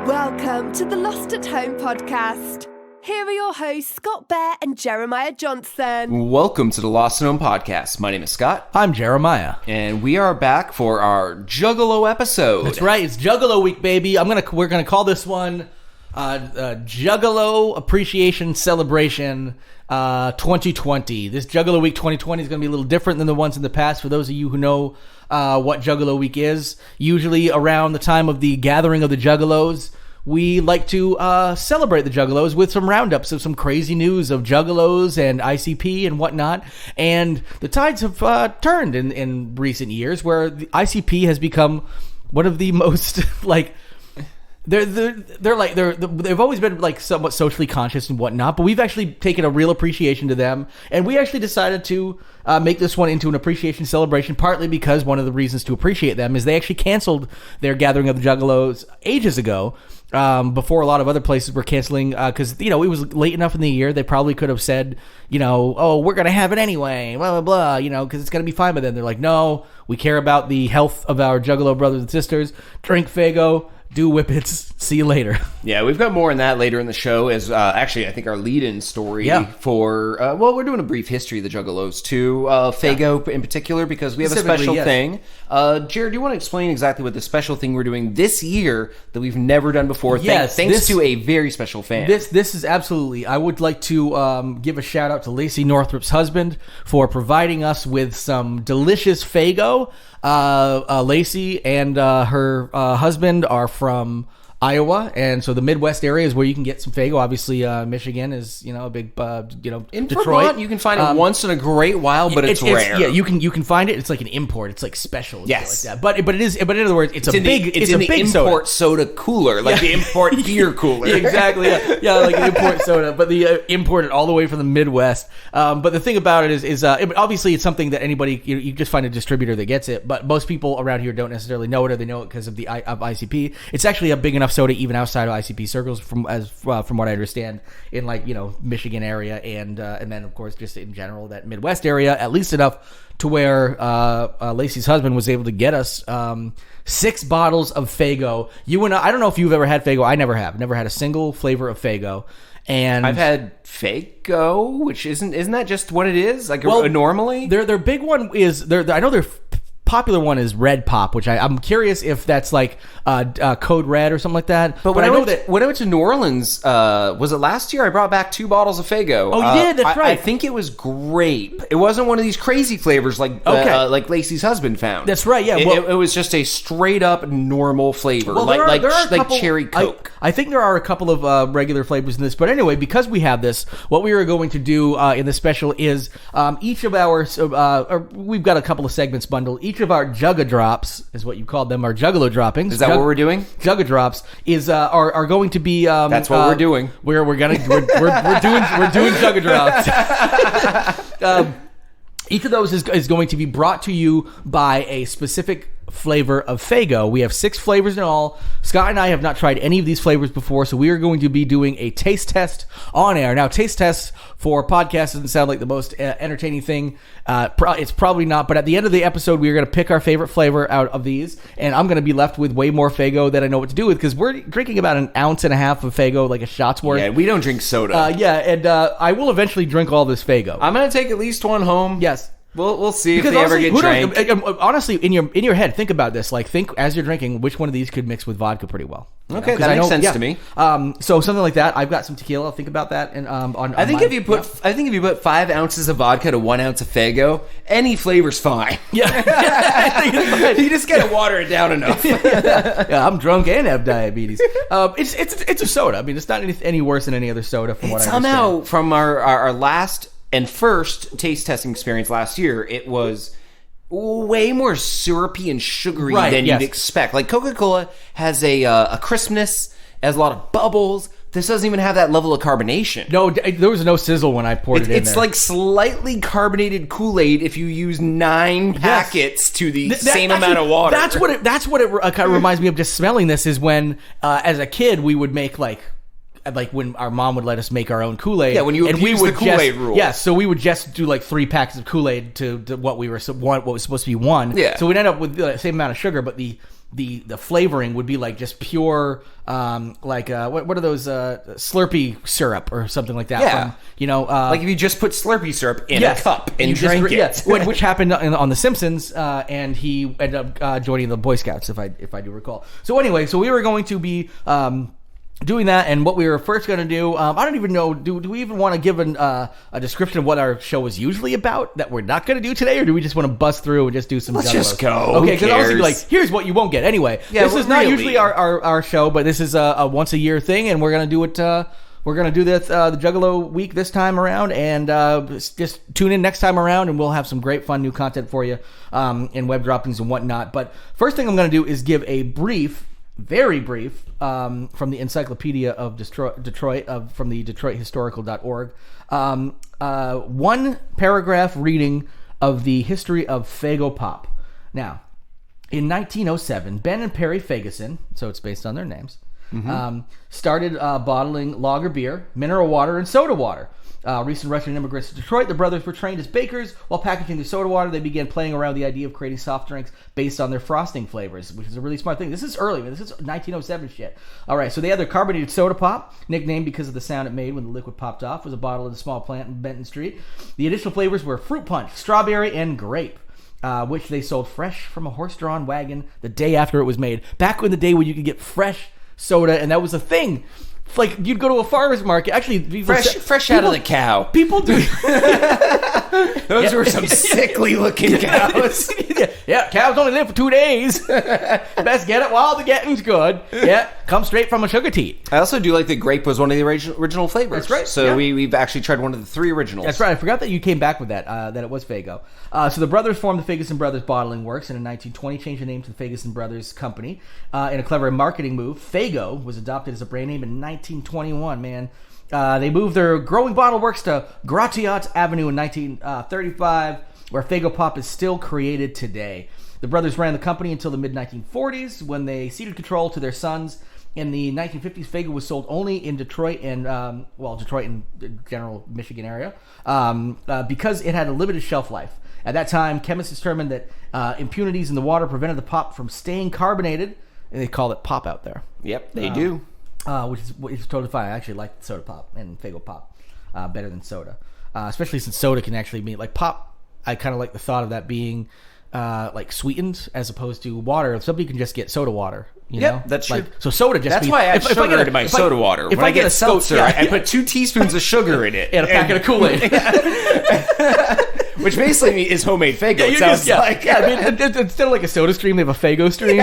Welcome to the Lost at Home podcast. Here are your hosts, Scott Bear and Jeremiah Johnson. Welcome to the Lost at Home podcast. My name is Scott. I'm Jeremiah. And we are back for our Juggalo episode. That's right. It's Juggalo week, baby. We're gonna call this one Juggalo Appreciation Celebration 2020. This Juggalo Week 2020 is going to be a little different than the ones in the past. For those of you who know what Juggalo Week is, usually around the time of the gathering of the Juggalos, we like to celebrate the Juggalos with some roundups of some crazy news of Juggalos and ICP and whatnot. And the tides have turned in recent years, where the ICP has become one of the most They've always been like somewhat socially conscious and whatnot, but we've actually taken a real appreciation to them, and we actually decided to make this one into an appreciation celebration, partly because one of the reasons to appreciate them is they actually canceled their gathering of the Juggalos ages ago, before a lot of other places were canceling, because, it was late enough in the year. They probably could have said, oh, we're going to have it anyway, blah, blah, blah, because it's going to be fine. But then they're like, no, we care about the health of our Juggalo brothers and sisters. Drink Faygo. Do whippets. See you later. Yeah, we've got more on that later in the show. As actually, I think our lead-in story for we're doing a brief history of the Juggalos too. Faygo in particular, because we have a special thing. Jared, do you want to explain exactly what the special thing we're doing this year that we've never done before? Thanks to a very special fan. This is absolutely. I would like to give a shout out to Lacey Northrup's husband for providing us with some delicious Faygo. Lacey and her husband are from Iowa, and so the Midwest area is where you can get some Faygo. Obviously, Michigan is a big in Detroit. Vermont, you can find it once in a great while, but it's rare. Yeah, you can find it. It's like an import. It's like special. Yes, like that. But in other words, it's a big import soda cooler, like the import beer cooler. Exactly. Yeah, like an import soda, but the imported all the way from the Midwest. But the thing about it is obviously it's something that anybody you just find a distributor that gets it. But most people around here don't necessarily know it, or they know it because of the ICP. It's actually a big enough soda even outside of ICP circles, from what I understand, in Michigan area, and then of course just in general that Midwest area, at least enough to where Lacey's husband was able to get us 6 bottles of Faygo. You and I don't know if you've ever had Faygo. I never have. Never had a single flavor of Faygo. And I've had Faygo, which isn't that just what it is? Normally? Their big one is I know their popular one is Red Pop, which I'm curious if that's like Code Red or something like that. But when I went to New Orleans, was it last year? I brought back 2 bottles of Faygo. Oh, you did? That's right. I think it was grape. It wasn't one of these crazy flavors like Lacey's husband found. That's right. Yeah, it was just a straight up normal flavor, like cherry Coke. I think there are a couple of regular flavors in this, but anyway, because we have this, what we are going to do in the special is each of our we've got a couple of segments bundled. Each of our Jugga Drops, is what you called them, our Juggalo droppings. Is that what we're doing? Jugga Drops is are going to be. That's what we're doing. We're doing Jugga Drops. Each of those is going to be brought to you by a specific flavor of Faygo. We have 6 flavors in all. Scott and I have not tried any of these flavors before, so we are going to be doing a taste test on air. Now, taste tests for podcasts doesn't sound like the most entertaining thing. It's probably not, but at the end of the episode, we are going to pick our favorite flavor out of these, and I'm going to be left with way more Faygo than I know what to do with, because we're drinking about 1.5 ounces of Faygo, like a shot's worth. Yeah, we don't drink soda. I will eventually drink all this Faygo. I'm going to take at least one home. Yes. We'll see if they ever get drank. Honestly, in your head, think about this. Think as you're drinking, which one of these could mix with vodka pretty well. Okay, that makes sense to me. So something like that. I've got some tequila. Think about that. And I think if you put 5 ounces of vodka to 1 ounce of Faygo, any flavor's fine. Yeah, I think it's fine. You just gotta water it down enough. Yeah, I'm drunk and have diabetes. It's a soda. I mean, it's not any worse than any other soda. From what I understand. Somehow, from our last and first taste testing experience last year, it was way more syrupy and sugary than you'd expect. Like Coca-Cola has a crispness, has a lot of bubbles. This doesn't even have that level of carbonation. No, there was no sizzle when I poured it in. It's like slightly carbonated Kool-Aid if you use 9 packets to the same amount of water. That's what it kind of reminds me of. Just smelling this is when, as a kid, we would make like when our mom would let us make our own Kool-Aid. Yeah, when you would use the Kool-Aid rule. Yeah, so we would just do like 3 packets of Kool-Aid to what was supposed to be 1. Yeah. So we'd end up with the same amount of sugar, but the the flavoring would be like just pure, what are those Slurpee syrup or something like that? Yeah. From, like if you just put Slurpee syrup in a cup and drank it. Yes, which happened on The Simpsons, and he ended up joining the Boy Scouts, if I do recall. So anyway, we were going to be doing that, and what we were first going to do, I don't even know, do we even want to give a description of what our show is usually about that we're not going to do today, or do we just want to bust through and just do some Let's Juggalos? just go. Okay, because I was be like, here's what you won't get. Anyway, this is not usually our show, but this is a once a year thing, and we're going to do it. We're going to do this the Juggalo week this time around, and just tune in next time around, and we'll have some great fun new content for you in web droppings and whatnot. But first thing I'm going to do is give a very brief, from the Encyclopedia of Detroit, from the DetroitHistorical.org, one paragraph reading of the history of Faygo Pop. Now, in 1907, Ben and Perry Ferguson, so it's based on their names, started bottling lager beer, mineral water, and soda water. Recent Russian immigrants to Detroit, the brothers were trained as bakers. While packaging the soda water, they began playing around with the idea of creating soft drinks based on their frosting flavors, which is a really smart thing. This is early, man. This is 1907 shit. All right, so they had their carbonated soda pop, nicknamed because of the sound it made when the liquid popped off, was a bottle at a small plant in Benton Street. The additional flavors were fruit punch, strawberry, and grape, which they sold fresh from a horse-drawn wagon the day after it was made. Back in the day when you could get fresh soda, and that was a thing. Like, you'd go to a farmer's market. Actually, fresh out of the cow. People do. Those were some sickly looking cows. Yeah, cows only live for 2 days. Best get it while the getting's good. Yeah, come straight from a sugar teat. I also do like that grape was one of the original flavors. That's right. So we've actually tried one of the 3 originals. That's right. I forgot that you came back with that it was Faygo. So the brothers formed the Ferguson Brothers Bottling Works, and in 1920 changed the name to the Ferguson Brothers Company. In a clever marketing move, Faygo was adopted as a brand name in 1921, man. They moved their growing bottle works to Gratiot Avenue in 1935, where Faygo Pop is still created today. The brothers ran the company until the mid-1940s, when they ceded control to their sons. In the 1950s, Faygo was sold only in Detroit and, Detroit and the general Michigan area, because it had a limited shelf life. At that time, chemists determined that impurities in the water prevented the pop from staying carbonated, and they call it pop out there. Yep, they do. Which is totally fine. I actually like soda pop and Faygo Pop better than soda, especially since soda can actually be like pop. I kind of like the thought of that being like sweetened as opposed to water. Somebody can just get soda water. You know? That's like, true. So soda just that's why I add sugar into my soda water. When I get seltzer, I put 2 teaspoons of sugar in it and a packet of Kool-Aid. Which basically is homemade Faygo. It sounds like. Yeah, I mean, instead of like a soda stream, they have a Faygo stream.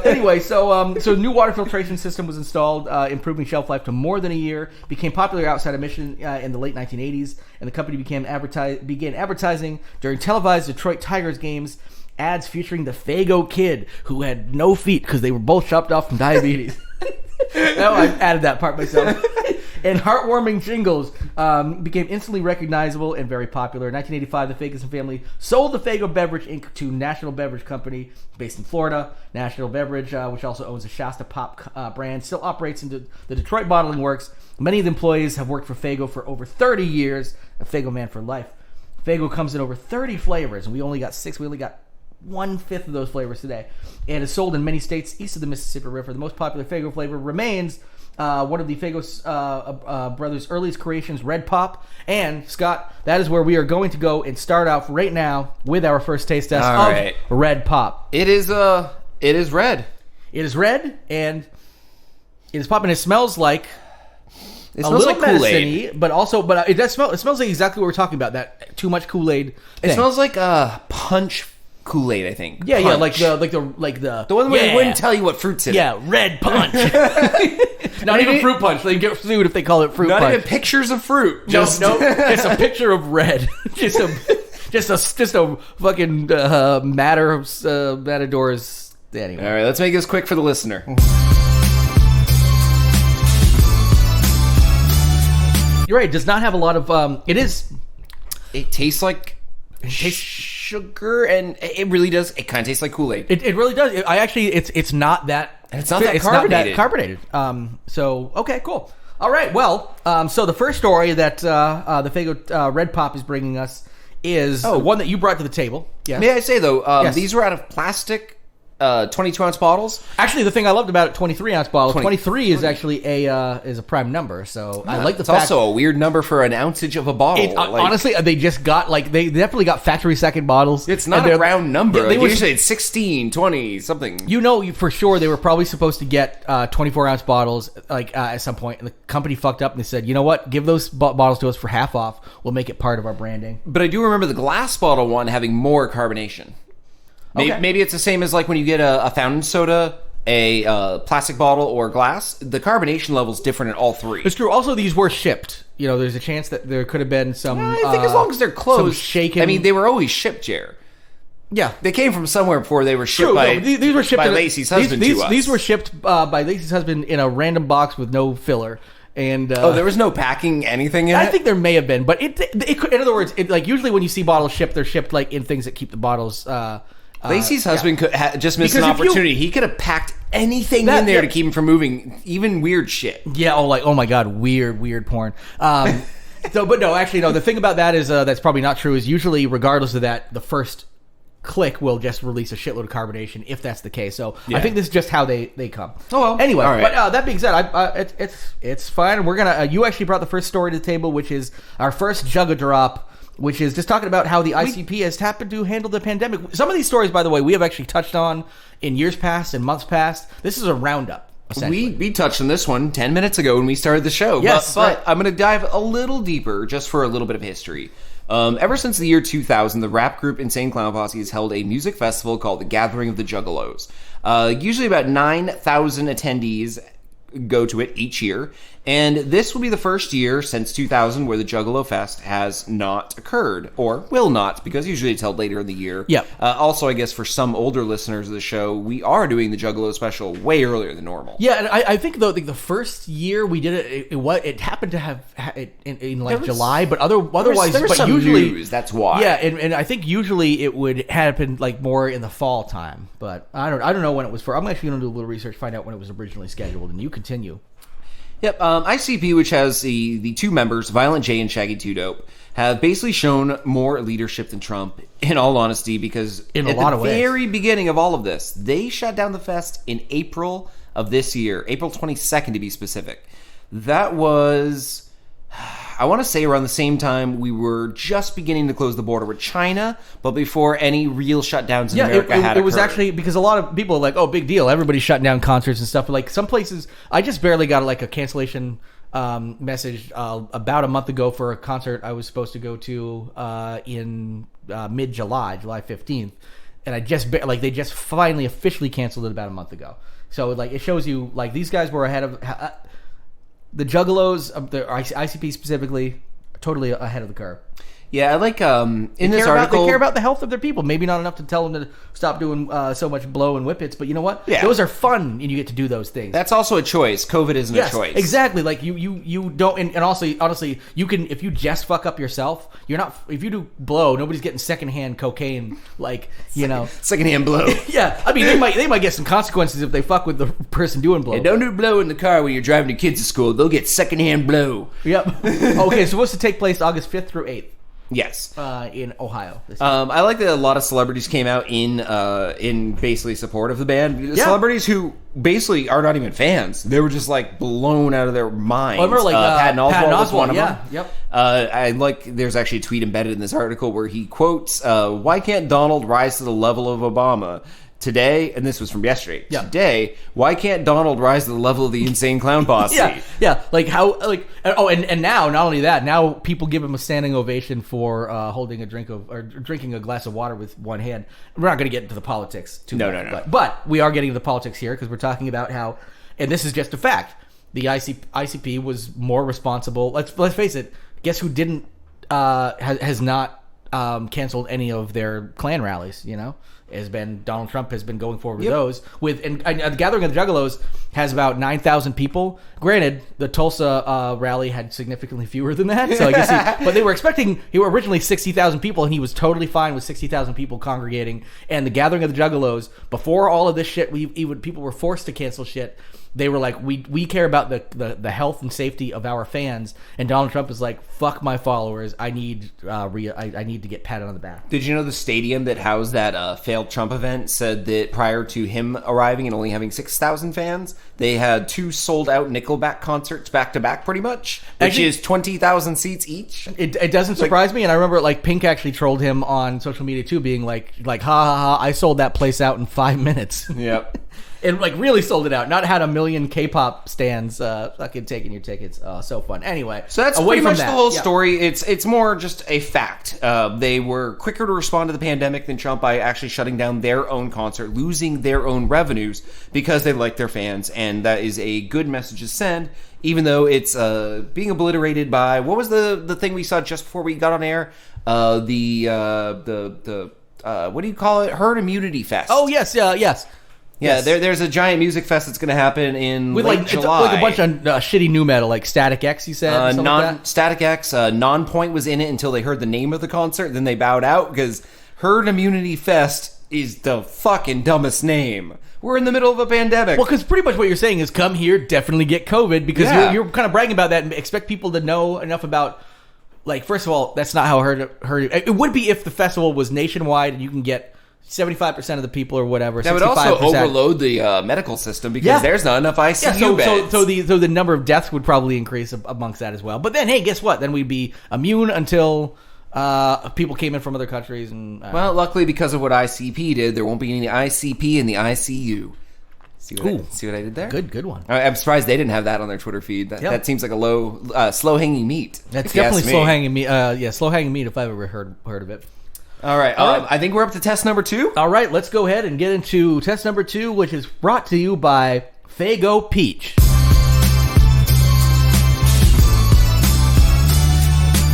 Anyway, so new water filtration system was installed, improving shelf life to more than a year. Became popular outside of Michigan in the late 1980s, and the company began advertising during televised Detroit Tigers games. Ads featuring the Faygo Kid, who had no feet because they were both chopped off from diabetes. No, I added that part myself. And heartwarming jingles became instantly recognizable and very popular. In 1985, the Ferguson family sold the Faygo Beverage Inc. to National Beverage Company, based in Florida. National Beverage, which also owns the Shasta Pop brand, still operates in the Detroit Bottling Works. Many of the employees have worked for Faygo for over 30 years. A Faygo man for life. Faygo comes in over 30 flavors, and we only got 6. We only got 1/5 of those flavors today, and is sold in many states east of the Mississippi River. The most popular Faygo flavor remains one of the Faygo brothers' earliest creations, Red Pop. And Scott, that is where we are going to go and start off right now with our first taste test of Red Pop. It is red. It is red, and it is pop, and it smells like a little like Kool-Aid, but it does smell. It smells like exactly what we're talking about. That too much Kool-Aid thing. It smells like punch Kool-Aid, I think. Yeah, punch. yeah, like the one where they wouldn't tell you what fruit's in it. Yeah, red punch. Not even fruit punch. They get sued if they call it fruit punch. Not even pictures of fruit. No, it's a picture of red. just a fucking Matador's. Anyway. All right, let's make this quick for the listener. You're right. It does not have a lot of. It tastes like sugar, and it really does. It kind of tastes like Kool-Aid. It really does. It's not that. And it's not that carbonated. So okay, cool. All right. Well, so the first story that the Faygo Red Pop is bringing us is one that you brought to the table. Yeah. May I say, though, these were out of plastic 22-ounce bottles. Actually, the thing I loved about 23-ounce bottles, 23 is actually a prime number. So I like the it's fact... also a weird number for an ounceage of a bottle. Honestly, they just got, they definitely got factory second bottles. It's not a round number. Usually it's 16, 20, something. You know for sure they were probably supposed to get 24-ounce bottles at some point, and the company fucked up and they said, you know what, give those bottles to us for half off. We'll make it part of our branding. But I do remember the glass bottle one having more carbonation. Maybe it's the same as like when you get a fountain soda, a plastic bottle, or glass. The carbonation level's different in all three. It's true. Also, these were shipped. You know, there's a chance that there could have been some... I think as long as they're closed. Shaken... I mean, they were always shipped, Jer. Yeah. They came from somewhere before they were shipped by Lacey's husband to us. These were shipped by Lacey's husband in a random box with no filler. And there was no packing anything in it? I think there may have been, but it could, in other words, usually when you see bottles shipped, they're shipped in things that keep the bottles... Lacey's husband could just missed an opportunity. He could have packed anything in there to keep him from moving, even weird shit. Yeah, oh my god, weird porn. But no, actually, no. The thing about that is that's probably not true. Is usually, regardless of that, the first click will just release a shitload of carbonation if that's the case. So I think this is just how they come. Oh well. Anyway, right. But that being said, it's fine. We're gonna. You actually brought the first story to the table, which is our first Jugga drop. Which is just talking about how the ICP has happened to handle the pandemic. Some of these stories, by the way, we have actually touched on in years past and months past. This is a roundup, essentially. We touched on this one 10 minutes ago when we started the show. Yes, but I'm going to dive a little deeper just for a little bit of history. Ever since the year 2000, the rap group Insane Clown Posse has held a music festival called the Gathering of the Juggalos. Usually about 9,000 attendees go to it each year. And this will be the first year since 2000 where the Juggalo Fest has not occurred, or will not, because usually it's held later in the year. Yeah. Also, I guess for some older listeners of the show, we are doing the Juggalo special way earlier than normal. Yeah, and I think though the first year we did it happened to have it in July, but otherwise, there was some usually news, that's why. Yeah, and I think usually it would happen more in the fall time, but I don't know when it was for. I'm actually going to do a little research, find out when it was originally scheduled, and you continue. Yep, ICP, which has the two members, Violent J and Shaggy 2 Dope, have basically shown more leadership than Trump, in all honesty, because at the very beginning of all of this, they shut down the fest in April of this year, April 22nd to be specific. That was, I want to say around the same time we were just beginning to close the border with China, but before any real shutdowns in America had occurred. It was actually, because a lot of people are like, oh, big deal, everybody's shutting down concerts and stuff, but like some places, I just barely got a cancellation message about a month ago for a concert I was supposed to go to in mid-July, July 15th, and I just, they just finally officially canceled it about a month ago. So it shows you, these guys were ahead of... the Juggalos, the ICP specifically, are totally ahead of the curve. Yeah, I like in this article... They care about the health of their people. Maybe not enough to tell them to stop doing so much blow and whippets, but you know what? Yeah. Those are fun, and you get to do those things. That's also a choice. COVID isn't a choice. Exactly. You don't... And also, honestly, you can... If you just fuck up yourself, you're not... If you do blow, nobody's getting secondhand cocaine, Secondhand blow. Yeah. I mean, they might get some consequences if they fuck with the person doing blow. Yeah, don't do blow in the car when you're driving your kids to school. They'll get secondhand blow. Yep. Okay, supposed to take place August 5th through 8th. Yes, in Ohio. I like that a lot of celebrities came out in basically support of the band. Yeah. Celebrities who basically are not even fans. They were just blown out of their minds. I remember Patton Oswalt was one of them. Yep. I there's actually a tweet embedded in this article where he quotes, "Why can't Donald rise to the level of Obama?" Today, and this was from yesterday. Yeah. Today, why can't Donald rise to the level of the Insane Clown Posse? Yeah. And now, not only that, now people give him a standing ovation for holding a drink of, or drinking a glass of water with one hand. We're not going to get into the politics too much. No. But we are getting into the politics here because we're talking about how, and this is just a fact, the ICP was more responsible. Let's face it. Guess who didn't has not canceled any of their Klan rallies? has been Donald Trump has been going forward with those. And the Gathering of the Juggalos has about 9,000 people. Granted, the Tulsa rally had significantly fewer than that, so I guess but they were expecting originally 60,000 people, and he was totally fine with 60,000 people congregating. And the Gathering of the Juggalos, before all of this shit, people were forced to cancel shit. They were like, we care about the health and safety of our fans, and Donald Trump is like, fuck my followers. I need I need to get patted on the back. Did you know the stadium that housed that failed Trump event said that prior to him arriving and only having 6,000 fans, they had 2 sold-out Nickelback concerts back-to-back, pretty much, which is 20,000 seats each. It doesn't surprise me, and I remember Pink actually trolled him on social media too, being like ha ha ha, I sold that place out in 5 minutes. Yep. And really sold it out. Not had a million K-pop stands fucking taking your tickets. So fun. Anyway, so that's pretty much the whole story. It's more just a fact. They were quicker to respond to the pandemic than Trump by actually shutting down their own concert, losing their own revenues because they like their fans, and that is a good message to send. Even though it's being obliterated by what was the thing we saw just before we got on air? What do you call it? Herd Immunity Fest. Oh yes, yes. Yeah, there's a giant music fest that's going to happen in late July. It's like a bunch of shitty new metal, like Static X, you said? Static X, Non-Point was in it until they heard the name of the concert, then they bowed out, because Herd Immunity Fest is the fucking dumbest name. We're in the middle of a pandemic. Well, because pretty much what you're saying is come here, definitely get COVID, because you're kind of bragging about that and expect people to know enough about... first of all, that's not how Herd... It would be if the festival was nationwide and you can get... 75% of the people or whatever. That would also overload the medical system because there's not enough ICU beds. So the number of deaths would probably increase amongst that as well. But then, hey, guess what? Then we'd be immune until people came in from other countries. And well, luckily because of what ICP did, there won't be any ICP in the ICU. See what I did there? Good one. I'm surprised they didn't have that on their Twitter feed. That seems like a slow hanging meat. That's definitely slow hanging meat. Slow hanging meat if I've ever heard of it. All right. I think we're up to test number 2. All right, let's go ahead and get into test number 2, which is brought to you by Faygo Peach.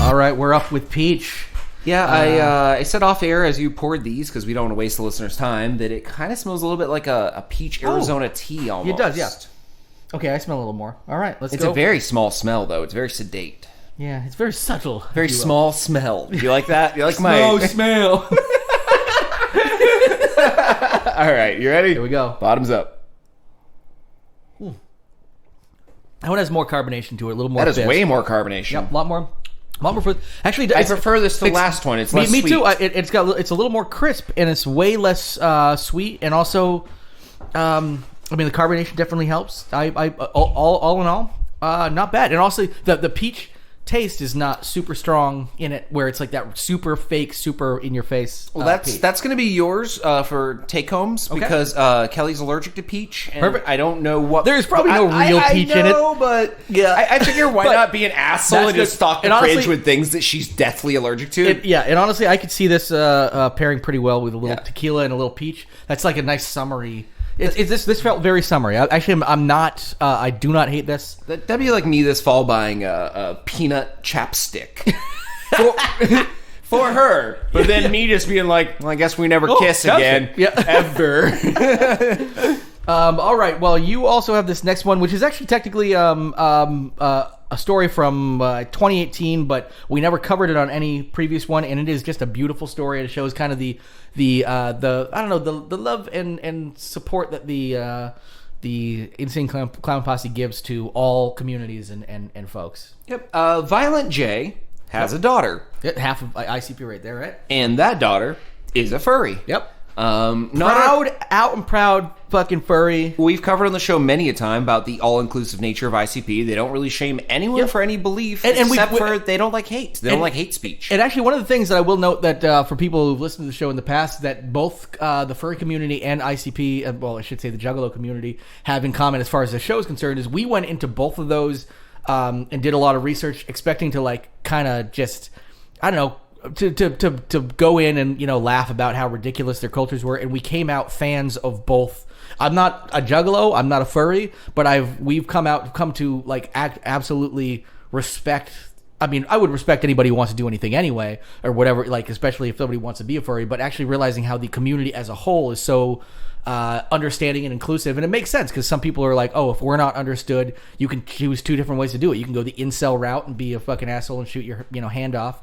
All right, we're up with Peach. Yeah, I said off air as you poured these, because we don't want to waste the listeners' time, that it kind of smells a little bit like a peach Arizona tea almost. It does, yeah. Okay, I smell a little more. All right, let's go. It's a very small smell, though. It's very sedate. Yeah, it's very subtle. Very small smell. Do you like that? You like my... smell. All right, you ready? Here we go. Bottoms up. Ooh. That one has more carbonation to it, a little more. That is way more carbonation. Yep, a lot more. Actually, I prefer this to the last one. It's less sweet. Me too. It's a little more crisp, and it's way less sweet, and also, the carbonation definitely helps. All in all, not bad. And also, the peach taste is not super strong in it, where it's like that super fake, super in your face. Well, that's going to be yours for take homes, because Kelly's allergic to peach. And perfect. I don't know what. There's probably no real peach in it. But yeah, I figure why not be an asshole and just stock the fridge with things that she's deathly allergic to. And honestly, I could see this pairing pretty well with a little tequila and a little peach. That's like a nice summery. This felt very summery. I'm not. I do not hate this. That'd be like me this fall buying a peanut chapstick for her, but then me just being like, well, I guess we never kiss again, ever. All right. Well, you also have this next one, which is actually technically a story from 2018, but we never covered it on any previous one, and it is just a beautiful story. It shows kind of the love and support that the Insane Clown Posse gives to all communities and folks. Yep. Violent J has a daughter. Half of ICP right there, right? And that daughter is a furry. Yep. Out and proud fucking furry. We've covered on the show many a time about the all-inclusive nature of ICP. They don't really shame anyone for any belief, except for they don't like hate. They don't like hate speech. And actually, one of the things that I will note that for people who've listened to the show in the past, that both the furry community and ICP, well, I should say the Juggalo community, have in common as far as the show is concerned, is we went into both of those and did a lot of research, expecting to kind of just, I don't know, to go in and laugh about how ridiculous their cultures were, and we came out fans of both. I'm not a Juggalo, I'm not a furry, but we've come to absolutely respect I mean, I would respect anybody who wants to do anything anyway, or whatever, like, especially if somebody wants to be a furry, but actually realizing how the community as a whole is so understanding and inclusive. And it makes sense because some people are like, oh, if we're not understood, you can choose 2 different ways to do it. You can go the incel route and be a fucking asshole and shoot your, hand off.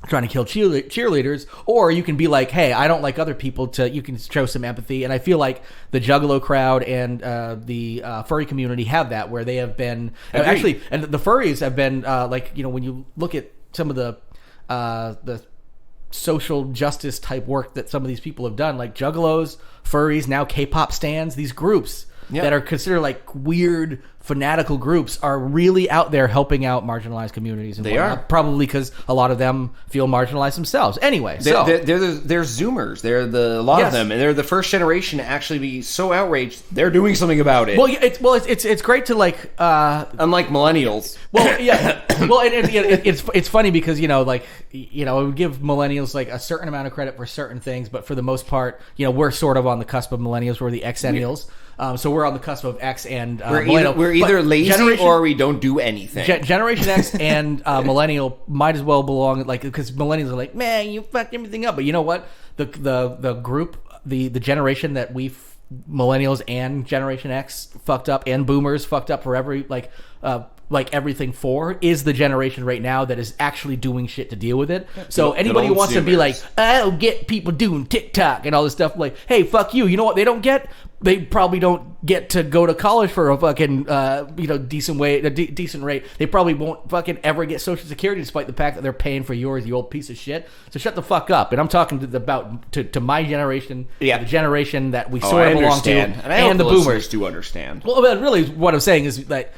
Trying to kill cheerleaders, or you can be like, hey, I don't like other people, you can show some empathy. And I feel like the Juggalo crowd and the furry community have that, where they have been actually, and the furries have been when you look at some of the social justice type work that some of these people have done, like Juggalos, furries, now K-pop stans, these groups that are considered like weird fanatical groups are really out there helping out marginalized communities. And they are probably because a lot of them feel marginalized themselves. Anyway, they're Zoomers. They're a lot of them, and they're the first generation to actually be so outraged they're doing something about it. Well, it's great to like unlike millennials. Well, yeah. Well, it's funny because I would give millennials like a certain amount of credit for certain things, but for the most part, we're sort of on the cusp of millennials. We're the Xennials. So we're on the cusp of X and millennial. We're either lazy or we don't do anything. Generation X and millennial might as well belong, like, because millennials are like, man, you fucked everything up. But you know what? The group, the generation that millennials and Generation X fucked up, and boomers fucked up for everything for, is the generation right now that is actually doing shit to deal with it. So anybody who wants to be like, I don't get people doing TikTok and all this stuff, like, hey, fuck you. You know what they don't get? They probably don't get to go to college for a fucking decent rate. They probably won't fucking ever get Social Security, despite the fact that they're paying for yours, you old piece of shit. So shut the fuck up. And I'm talking to my generation, the generation that we sort of belong to, and the boomers do understand. Well, really, what I'm saying is that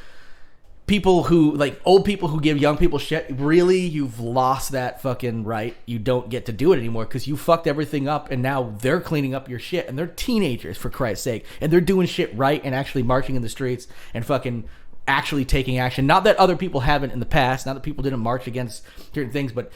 people who, like, old people who give young people shit, really, you've lost that fucking right. You don't get to do it anymore because you fucked everything up, and now they're cleaning up your shit, and they're teenagers, for Christ's sake, and they're doing shit right and actually marching in the streets and fucking actually taking action. Not that other people haven't in the past, not that people didn't march against certain things, but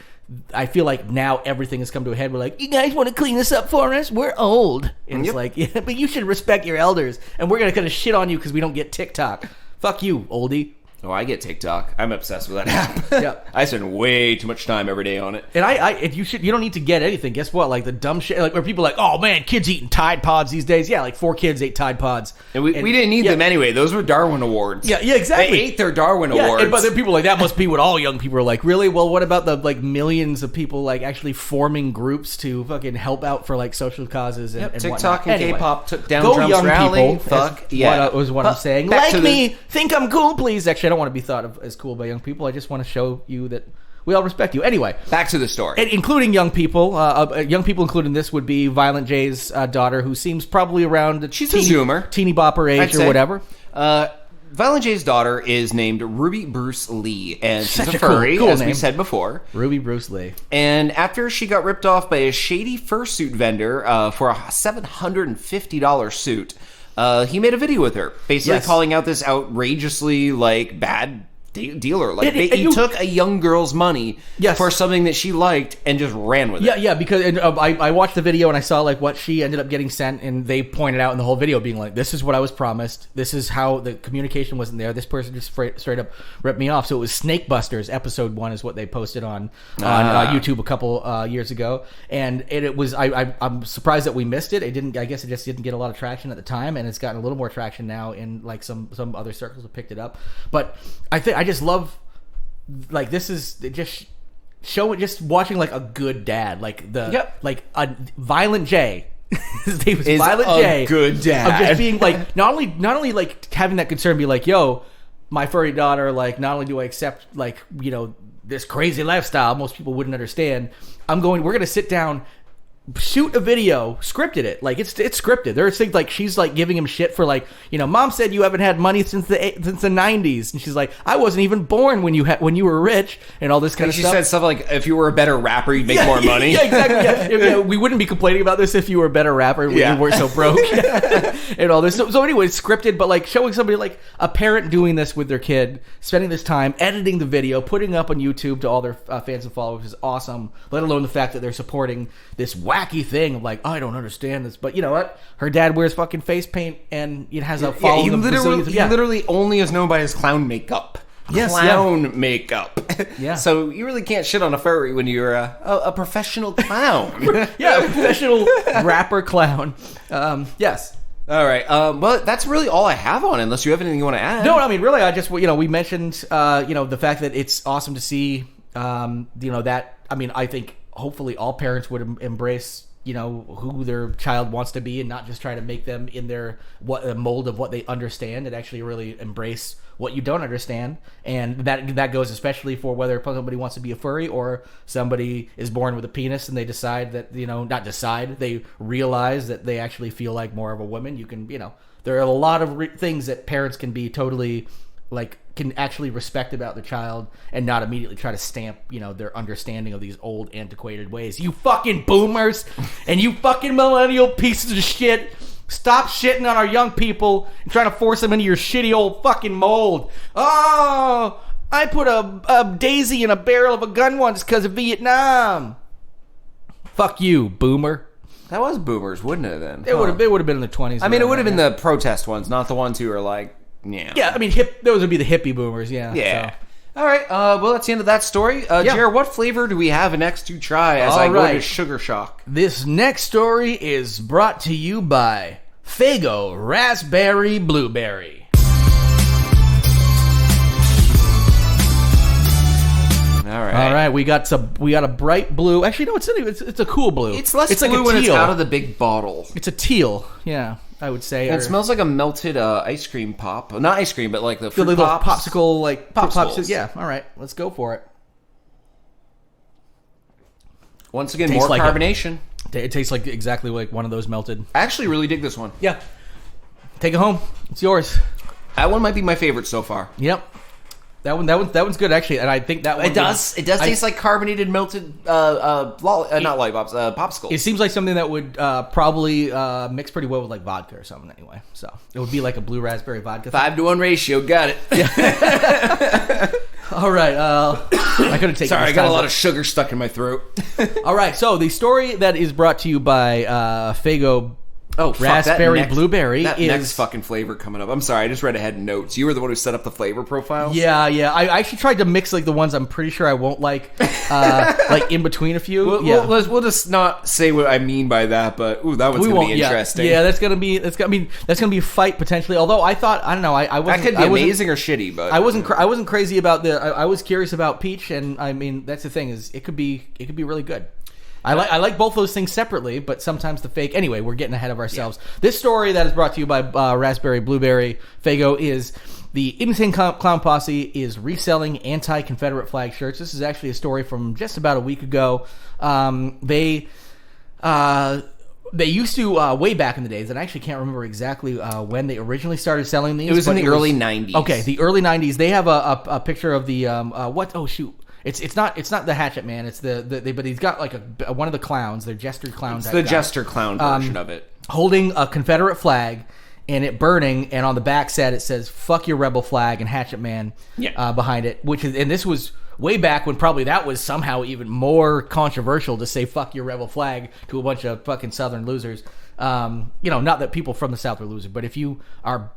I feel like now everything has come to a head. We're like, you guys want to clean this up for us? We're old. And it's like, yeah, but you should respect your elders, and we're going to shit on you because we don't get TikTok. Fuck you, oldie. Oh, I get TikTok. I'm obsessed with that app. Yeah. I spend way too much time every day on it. And you don't need to get anything. Guess what? Like the dumb shit, like where people are like, oh man, kids eating Tide Pods these days. Yeah, like 4 kids ate Tide Pods. And we didn't need them anyway. Those were Darwin Awards. Yeah, exactly. They ate their Darwin Awards. But then people are like, that must be what all young people are like. Really? Well, what about the like millions of people like actually forming groups to fucking help out for like social causes and TikTok whatnot. and K-pop took down Go Trump's young rally. People. Fuck yeah. Was what I'm saying. Like me, think I'm cool, please. Actually, I don't want to be thought of as cool by young people. I just want to show you that we all respect you. Anyway, back to the story. And including young people. Young people included in this would be Violent J's daughter, who seems probably around she's a Zoomer, teeny bopper age or whatever. Violent J's daughter is named Ruby Bruce Lee, and she's a furry, cool as name. we said before. Ruby Bruce Lee. And after she got ripped off by a shady fursuit vendor for a $750 suit, he made a video with her, basically calling out this outrageously like bad dealer. Like he took a young girl's money for something that she liked and just ran with it. Yeah, because I watched the video and I saw like what she ended up getting sent, and they pointed out in the whole video being like, this is what I was promised. This is how the communication wasn't there. This person just straight up ripped me off. So it was Snake Busters episode 1 is what they posted on YouTube a couple years ago, and it was I'm surprised that we missed it. I guess it just didn't get a lot of traction at the time, and it's gotten a little more traction now in like some other circles have picked it up. But I just love, like, this is just watching like a good dad, like like a Violent J. His name was Violent J. Good dad. Of just being like not only like having that concern, be like, yo, my furry daughter, like, not only do I accept like, this crazy lifestyle most people wouldn't understand, we're gonna sit down, shoot a video, scripted it, like it's scripted. There's things like she's like giving him shit for like, mom said you haven't had money since the 90s, and she's like, I wasn't even born when you were rich, and all this kind of stuff. She said stuff like, if you were a better rapper, you'd make more money. Yeah, exactly. Yeah. We wouldn't be complaining about this if you were a better rapper when you weren't so broke, and all this. So anyway, it's scripted, but like showing somebody, like a parent doing this with their kid, spending this time editing the video, putting up on YouTube to all their fans and followers is awesome. Let alone the fact that they're supporting this wacky thing of like, I don't understand this, but you know what? Her dad wears fucking face paint and it has a following. He literally only is known by his clown makeup. Yes, makeup. Yeah. So you really can't shit on a furry when you're a professional clown. Yeah, a professional rapper clown. Yes. All right. Well, that's really all I have on it, unless you have anything you want to add. No, I mean, really, I just, we mentioned, the fact that it's awesome to see, that, I mean, I think hopefully all parents would embrace, who their child wants to be and not just try to make them in their mold of what they understand, and actually really embrace what you don't understand. And that goes especially for whether somebody wants to be a furry or somebody is born with a penis and they decide that, they realize that they actually feel like more of a woman. You can, there are a lot of things that parents can be totally can actually respect about the child and not immediately try to stamp, their understanding of these old antiquated ways. You fucking boomers and you fucking millennial pieces of shit. Stop shitting on our young people and trying to force them into your shitty old fucking mold. Oh, I put a daisy in a barrel of a gun once because of Vietnam. Fuck you, boomer. That was boomers, wouldn't it, then? It would have been in the 20s. I mean, it would have been the protest ones, not the ones who are like, yeah. Yeah, I mean, those would be the hippie boomers, yeah. Yeah. So. All right, well, that's the end of that story. Jared, what flavor do we have next to try as I go to Sugar Shock? This next story is brought to you by Faygo Raspberry Blueberry. All right, we got a bright blue. Actually, no, it's a cool blue. It's less blue when it's out of the big bottle. It's a teal, yeah, I would say. And it smells like a melted ice cream pop. Not ice cream, but like the fruit little pops. Popsicle, like popsicles. Yeah, all right, let's go for it. Once again, more like carbonation. It tastes like exactly like one of those melted. I actually really dig this one. Yeah. Take it home. It's yours. That one might be my favorite so far. Yep. That one's good actually, and I think that one it does taste like carbonated melted not lollipops, popsicles. It seems like something that would probably mix pretty well with like vodka or something anyway. So it would be like a blue raspberry vodka. 5-to-1 ratio, got it. Yeah. All right, I couldn't take. Sorry, I got a lot of sugar stuck in my throat. All right, so the story that is brought to you by Faygo. Oh, raspberry blueberry that is next fucking flavor coming up. I'm sorry, I just read ahead in notes. You were the one who set up the flavor profiles. Yeah. I actually tried to mix like the ones I'm pretty sure I won't like in between a few. We'll just not say what I mean by that, but that one's gonna be interesting. Yeah, that's gonna be a fight potentially. Although I don't know, I wasn't. That could be amazing or shitty, but I wasn't crazy about I was curious about peach, and I mean that's the thing is it could be really good. I like both those things separately, but sometimes the fake... Anyway, we're getting ahead of ourselves. Yeah. This story that is brought to you by Raspberry Blueberry Faygo is the Insane Clown Posse is reselling anti-Confederate flag shirts. This is actually a story from just about a week ago. They used to, way back in the days, and I actually can't remember exactly when they originally started selling these. It was in the early 90s. Okay, the early 90s. They have a picture of the... what? Oh, shoot. It's not the Hatchet Man. It's but he's got like one of the clowns. They're jester clowns. It's the jester clown version of it, holding a Confederate flag and it burning. And on the back set it says "Fuck your rebel flag" and Hatchet Man behind it. And this was way back when probably that was somehow even more controversial to say "Fuck your rebel flag" to a bunch of fucking Southern losers. Not that people from the South are losers, but if you are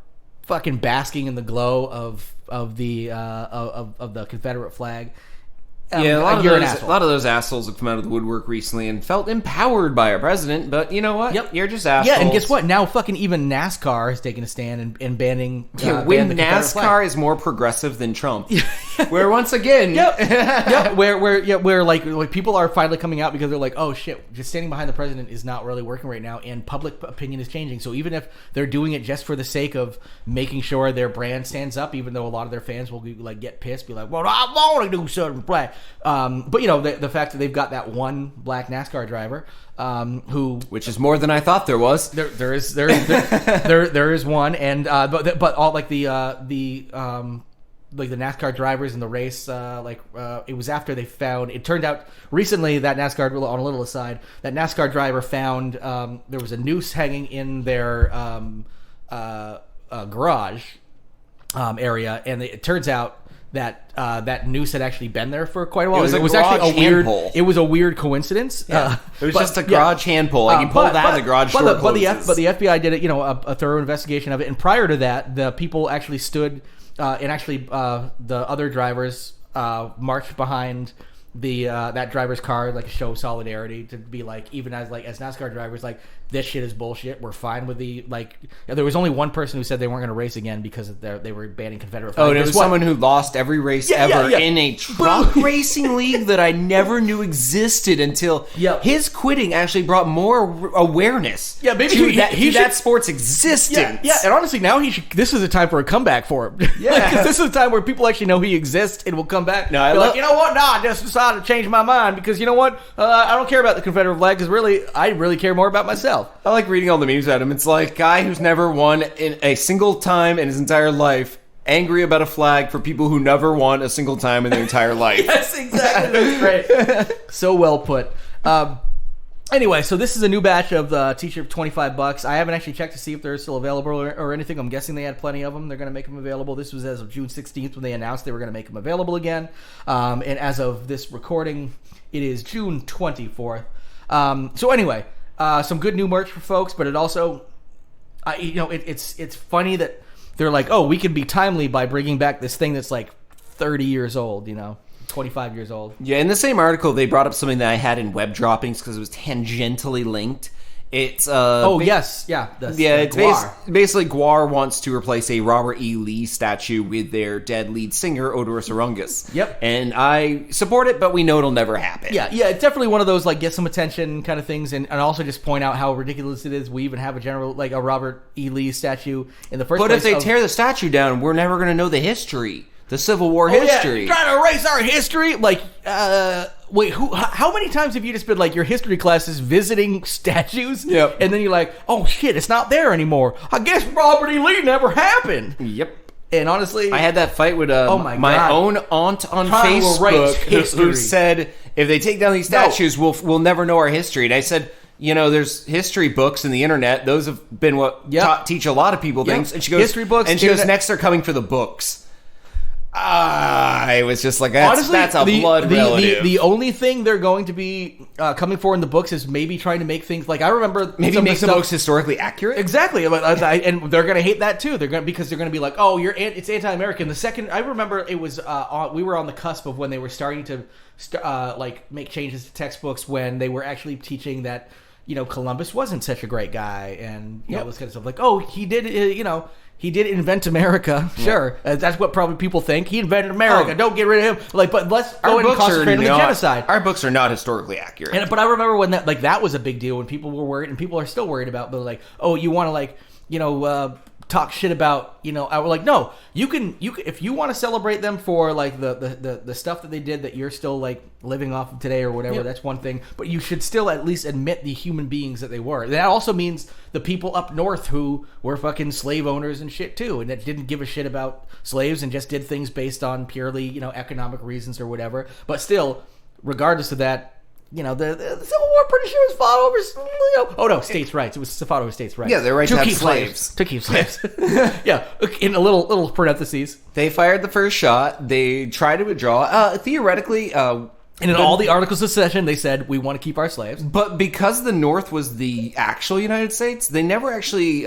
fucking basking in the glow of the Confederate flag. A lot of those assholes have come out of the woodwork recently and felt empowered by our president, but you know what? Yep. You're just assholes. Yeah, and guess what? Now fucking even NASCAR has taken a stand and banning... when NASCAR is more progressive than Trump. Where once again... Where like people are finally coming out because they're like, oh shit, just standing behind the president is not really working right now, and public opinion is changing. So even if they're doing it just for the sake of making sure their brand stands up, even though a lot of their fans will like get pissed, be like, well, I want to do something black. But the fact that they've got that one black NASCAR driver, which is more than I thought there was. There is one, and but all like the NASCAR drivers in the race, it was after they found. It turned out recently that NASCAR, on a little aside, that NASCAR driver found there was a noose hanging in their garage area, and it turns out that that noose had actually been there for quite a while. It was actually a weird. It was a weird coincidence. Yeah. It was just a garage hand pull. Like you pulled out, the garage door closes. But the FBI did a thorough investigation of it, and prior to that, the people actually stood and the other drivers marched behind the that driver's car, like a show of solidarity, to be like, even as NASCAR drivers, like, this shit is bullshit. We're fine with the, like, there was only one person who said they weren't going to race again because they were banning Confederate flags. Oh, and it was someone who lost every race ever in a truck racing league that I never knew existed until his quitting actually brought more awareness to that sport's existence. Yeah, and honestly, now this is a time for a comeback for him. Yeah. This is a time where people actually know he exists and will come back. No, like, you know what? No, I just decided to change my mind because, you know what? I don't care about the Confederate flag because I really care more about myself. I like reading all the memes about him. It's like, guy who's never won in a single time in his entire life, angry about a flag for people who never won a single time in their entire life. Yes, exactly. That's great. So well put. Anyway, so this is a new batch of the t-shirt, $25. I haven't actually checked to see if they're still available or anything. I'm guessing they had plenty of them. They're going to make them available. This was as of June 16th when they announced they were going to make them available again. And as of this recording, it is June 24th. So anyway, some good new merch for folks, but it also, it's funny that they're like, oh, we can be timely by bringing back this thing that's like 30 years old, 25 years old. Yeah, in the same article, they brought up something that I had in web droppings because it was tangentially linked. It's basically GWAR wants to replace a Robert E. Lee statue with their dead lead singer Odorous Orungus. Yep. And I support it, but we know it'll never happen. Yeah, it's definitely one of those like get some attention kind of things, and also just point out how ridiculous it is. We even have a Robert E. Lee statue in the first place. But if they tear the statue down, we're never going to know the history. The Civil War history. Yeah, trying to erase our history? Like, wait, how many times have you just been like, your history class is visiting statues? Yep. And then you're like, oh shit, it's not there anymore. I guess Robert E. Lee never happened. Yep. And honestly, I had that fight with my own aunt on trying Facebook who said, if they take down these statues, we'll never know our history. And I said, there's history books in the internet. Those have been what teach a lot of people things. And she goes, history books. And she goes, next they're coming for the books. I was just like, that's a blood relative. The only thing they're going to be coming for in the books is maybe trying to make things like, I remember maybe make the books historically accurate. Exactly, and they're going to hate that too. Because they're going to be like, oh, it's anti-American. The second I remember, it was we were on the cusp of when they were starting to make changes to textbooks when they were actually teaching that Columbus wasn't such a great guy, and all this kind of stuff. Like, oh, he did he did invent America. Sure. That's what probably people think. He invented America. Don't get rid of him. But let's go and concentrate on the genocide. Our books are not historically accurate. But I remember when that was a big deal, when people were worried, and people are still worried about, but like, oh, you want to talk shit about, I was like, no, you can if you want to celebrate them for like the stuff that they did that you're still like living off of today or whatever, that's one thing, but you should still at least admit the human beings that they were. That also means the people up north who were fucking slave owners and shit too, and that didn't give a shit about slaves and just did things based on purely, economic reasons or whatever. But still, regardless of that, the Civil War, pretty sure was fought over. Oh no, states' rights. It was fought over states' rights. Yeah, their right to have slaves. To keep slaves. Yeah, in a little parentheses. They fired the first shot. They tried to withdraw. Theoretically, and in all the articles of session, they said we want to keep our slaves. But because the North was the actual United States, they never actually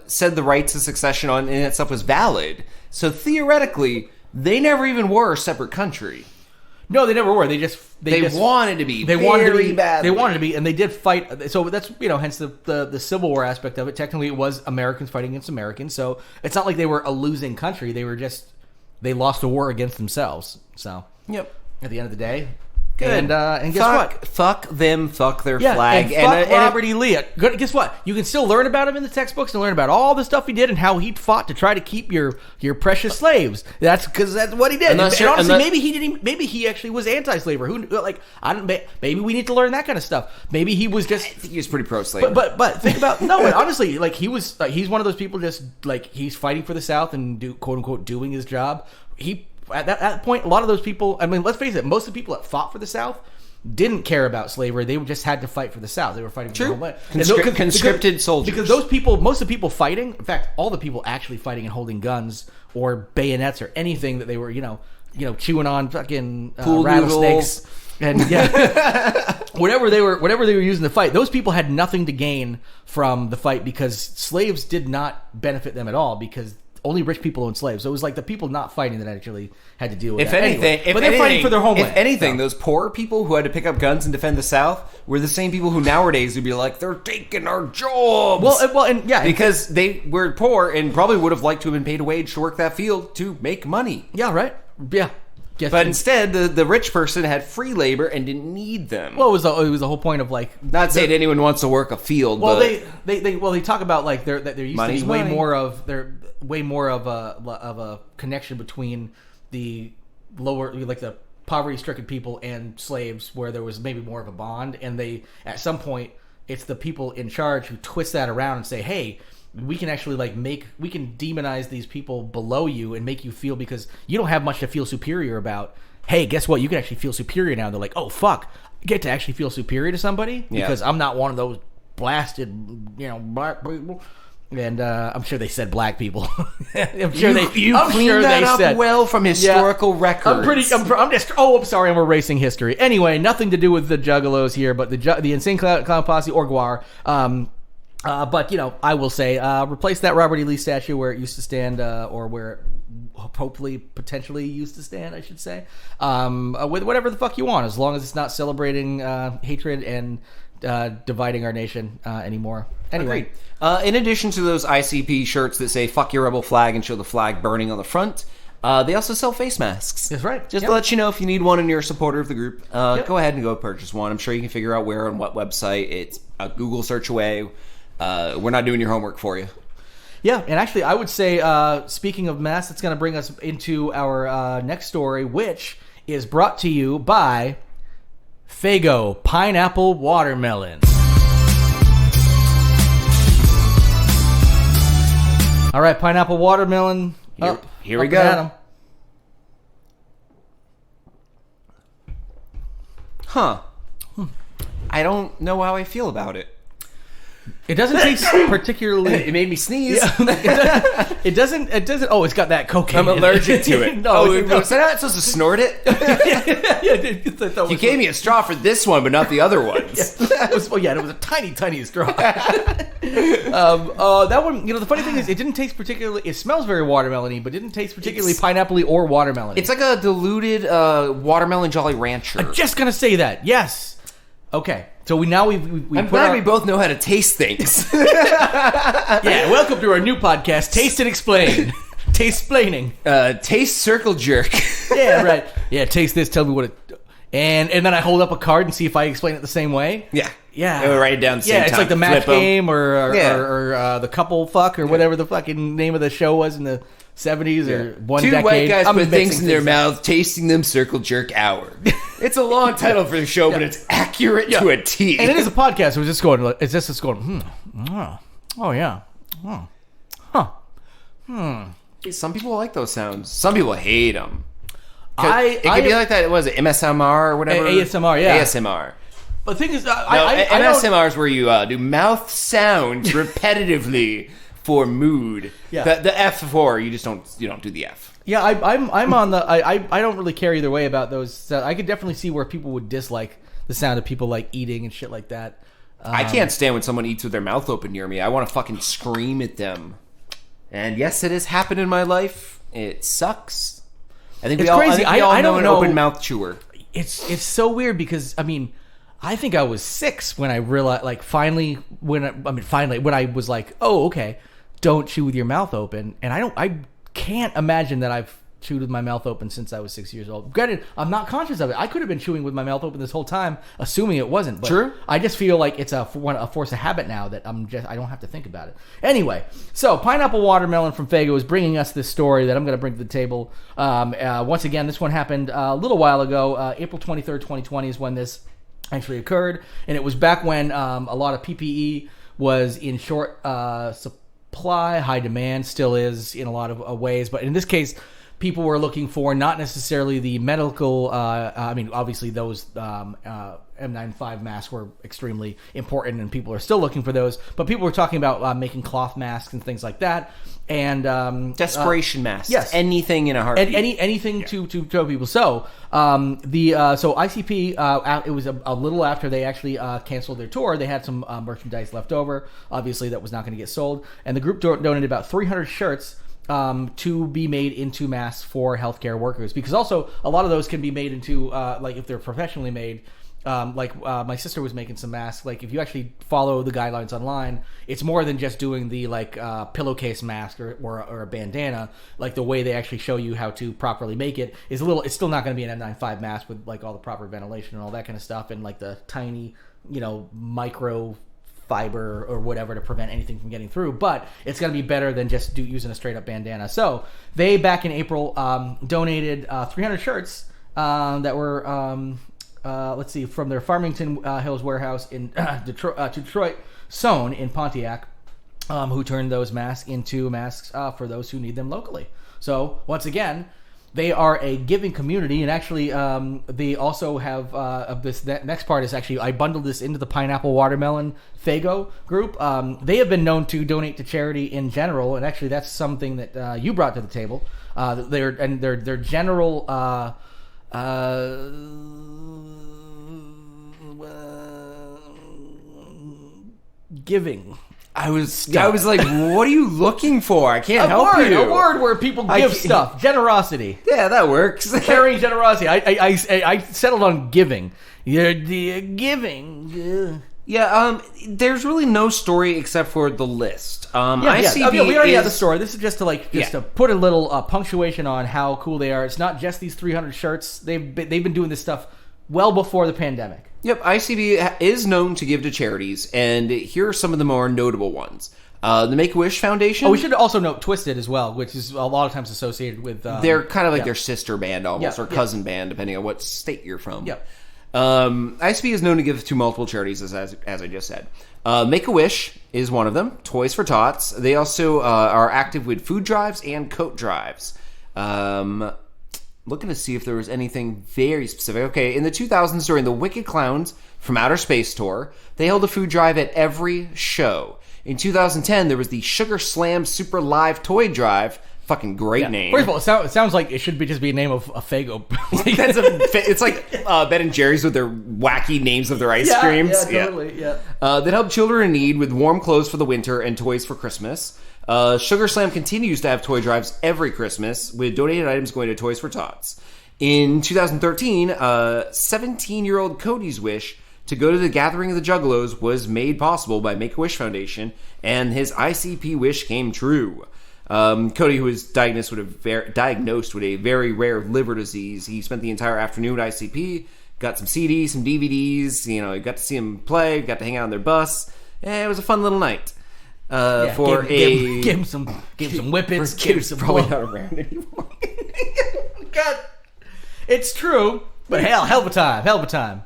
said the right to succession on and that stuff was valid. So theoretically, they never even were a separate country. No, they never were. They wanted to be. They wanted to be badly. They wanted to be, and they did fight. So that's hence the Civil War aspect of it. Technically, it was Americans fighting against Americans. So it's not like they were a losing country. They lost a war against themselves. So at the end of the day. Good. And guess what? Fuck them, fuck their flag. And fuck Robert E. Lee. Guess what? You can still learn about him in the textbooks and learn about all the stuff he did and how he fought to try to keep your precious slaves. That's because that's what he did. And honestly, maybe he actually was anti-slavery. Maybe we need to learn that kind of stuff. Maybe he was just. I think he was pretty pro-slavery. But think about honestly, like he's one of those people just like he's fighting for the South and quote unquote doing his job. At that point, a lot of those people, I mean, let's face it, most of the people that fought for the South didn't care about slavery. They just had to fight for the South. They were fighting for their own land. Conscripted soldiers. Because most of the people fighting, in fact, all the people actually fighting and holding guns or bayonets or anything that they were, chewing on fucking rattlesnakes. And whatever they were using to fight, those people had nothing to gain from the fight because slaves did not benefit them at all because only rich people owned slaves. So it was like the people not fighting that actually had to deal with If that. anything, But they're fighting for their homeland. If anything, those poor people who had to pick up guns and defend the South were the same people who nowadays would be like, they're taking our jobs. Because they were poor and probably would have liked to have been paid a wage to work that field to make money. Yeah, right? Yeah. But instead, the rich person had free labor and didn't need them. Well, it was the whole point of like not saying anyone wants to work a field. Well, but they talk about like there used to be way more of a connection between the lower, like the poverty-stricken people and slaves, where there was maybe more of a bond, and they at some point it's the people in charge who twist that around and say, hey, we can actually we can demonize these people below you and make you feel, because you don't have much to feel superior about. Hey, guess what? You can actually feel superior now. They're like, oh fuck, I get to actually feel superior to somebody because I'm not one of those blasted, black people. And I'm sure they said black people. I'm sure they cleaned that up well from historical records. I'm sorry, I'm erasing history. Anyway, nothing to do with the Juggalos here, but the Insane Clown Posse or Guar. But, I will say, replace that Robert E. Lee statue where it used to stand, or where it hopefully, potentially used to stand, I should say, with whatever the fuck you want, as long as it's not celebrating hatred and dividing our nation anymore. Anyway. Agreed. In addition to those ICP shirts that say, fuck your rebel flag and show the flag burning on the front, they also sell face masks. That's right. Just to let you know, if you need one and you're a supporter of the group, go ahead and go purchase one. I'm sure you can figure out where and what website. It's a Google search away. We're not doing your homework for you. Yeah, and actually, I would say, speaking of masks, it's going to bring us into our next story, which is brought to you by Faygo Pineapple Watermelon. All right, pineapple watermelon. Here we go. Huh. I don't know how I feel about it. It doesn't taste particularly. It made me sneeze. Yeah. It doesn't. Oh, it's got that cocaine. I'm allergic to it. Was I not supposed to snort it? You gave me a straw for this one, but not the other ones. It was a tiny straw. That one. The funny thing is, it didn't taste particularly. It smells very watermelony, but it didn't taste particularly pineapple-y or watermelon. It's like a diluted watermelon Jolly Rancher. I'm just gonna say that. Yes. Okay. So I'm glad we both know how to taste things. Yeah, welcome to our new podcast, Taste and Explain. Taste-splaining. Taste Circle Jerk. Yeah, right. Yeah, taste this, tell me what it... And then I hold up a card and see if I explain it the same way. Yeah. Yeah. We'll write it down the same time. It's like the match game or the couple fuck or whatever the fucking name of the show was in the 70s or one Two decade. White guys put things in their mouth, tasting them Circle Jerk Hour. It's a long title for the show, but it's accurate to a T. And it is a podcast, so it's just going, oh yeah, Some people like those sounds. Some people hate them. It could be like that. Was it MSMR or whatever? ASMR, yeah. ASMR. But the thing is, MSMR is where you do mouth sounds repetitively for mood. Yeah. The F4, you don't do the F. Yeah, I'm on the. I don't really care either way about those. I could definitely see where people would dislike the sound of people like eating and shit like that. I can't stand when someone eats with their mouth open near me. I want to fucking scream at them. And yes, it has happened in my life. It sucks. I think we all know an open mouth chewer. It's so weird because I think I was 6 when I realized, finally when I was like, oh, okay, don't chew with your mouth open. And I can't imagine that I've chewed with my mouth open since I was 6 years old. Granted, I'm not conscious of it. I could have been chewing with my mouth open this whole time, assuming it wasn't. But true. I just feel like it's a force of habit now that I don't have to think about it. Anyway, so Pineapple Watermelon from Faygo is bringing us this story that I'm going to bring to the table. Once again, this one happened a little while ago. April 23rd, 2020 is when this actually occurred, and it was back when a lot of PPE was in short supply, high demand, still is in a lot of ways, but in this case, people were looking for not necessarily the medical, obviously those N95 masks were extremely important and people are still looking for those, but people were talking about making cloth masks and things like that. And desperation masks. Yes. Anything in a heartbeat. Anything to show people. So ICP, it was a little after they actually canceled their tour. They had some merchandise left over. Obviously, that was not going to get sold. And the group donated about 300 shirts to be made into masks for healthcare workers, because also a lot of those can be made into like if they're professionally made. My sister was making some masks. Like if you actually follow the guidelines online, it's more than just doing the pillowcase mask or a bandana. Like the way they actually show you how to properly make it is it's still not going to be an N95 mask with like all the proper ventilation and all that kind of stuff, and like the tiny, micro fiber or whatever to prevent anything from getting through. But it's going to be better than just using a straight up bandana. So they back in April donated 300 shirts that were. From their Farmington Hills warehouse in Detroit, sewn in Pontiac, who turned those masks into masks for those who need them locally. So, once again, they are a giving community, and actually, they also have that next part is actually, I bundled this into the Pineapple Watermelon Faygo group. They have been known to donate to charity in general, and actually, that's something that you brought to the table. Their general... giving. I was like, what are you looking for? I can't help you. A word where people give stuff. Generosity. Yeah, that works. Caring generosity. I settled on giving. You're giving. Yeah, there's really no story except for the list. We already have the story. This is just to put a little punctuation on how cool they are. It's not just these 300 shirts. They've been doing this stuff well before the pandemic. Yep, ICB is known to give to charities, and here are some of the more notable ones. The Make-A-Wish Foundation. Oh, we should also note Twisted as well, which is a lot of times associated with... they're kind of like their sister band almost, or cousin band, depending on what state you're from. Yep. ICB is known to give to multiple charities, as I just said. Make-A-Wish is one of them. Toys for Tots. They also are active with food drives and coat drives. Looking to see if there was anything very specific. Okay, in the 2000s, during the Wicked Clowns from Outer Space tour, they held a food drive at every show. In 2010, there was the Sugar Slam Super Live Toy Drive. Fucking great name. First of all, it sounds like it should be just be a name of a Faygo. It's like Ben and Jerry's with their wacky names of their ice creams. Yeah, totally. Yeah. That help children in need with warm clothes for the winter and toys for Christmas. Sugar Slam continues to have toy drives every Christmas with donated items going to Toys for Tots. In 2013, 17-year-old Cody's wish to go to the gathering of the Juggalos was made possible by Make-A-Wish Foundation, and his ICP wish came true. Cody, who was diagnosed with a very rare liver disease, he spent the entire afternoon at ICP, got some CDs, some DVDs, got to see him play, got to hang out on their bus. It was a fun little night. Give him some whippets. Give him some probably not around anymore. God, it's true. But hell of a time.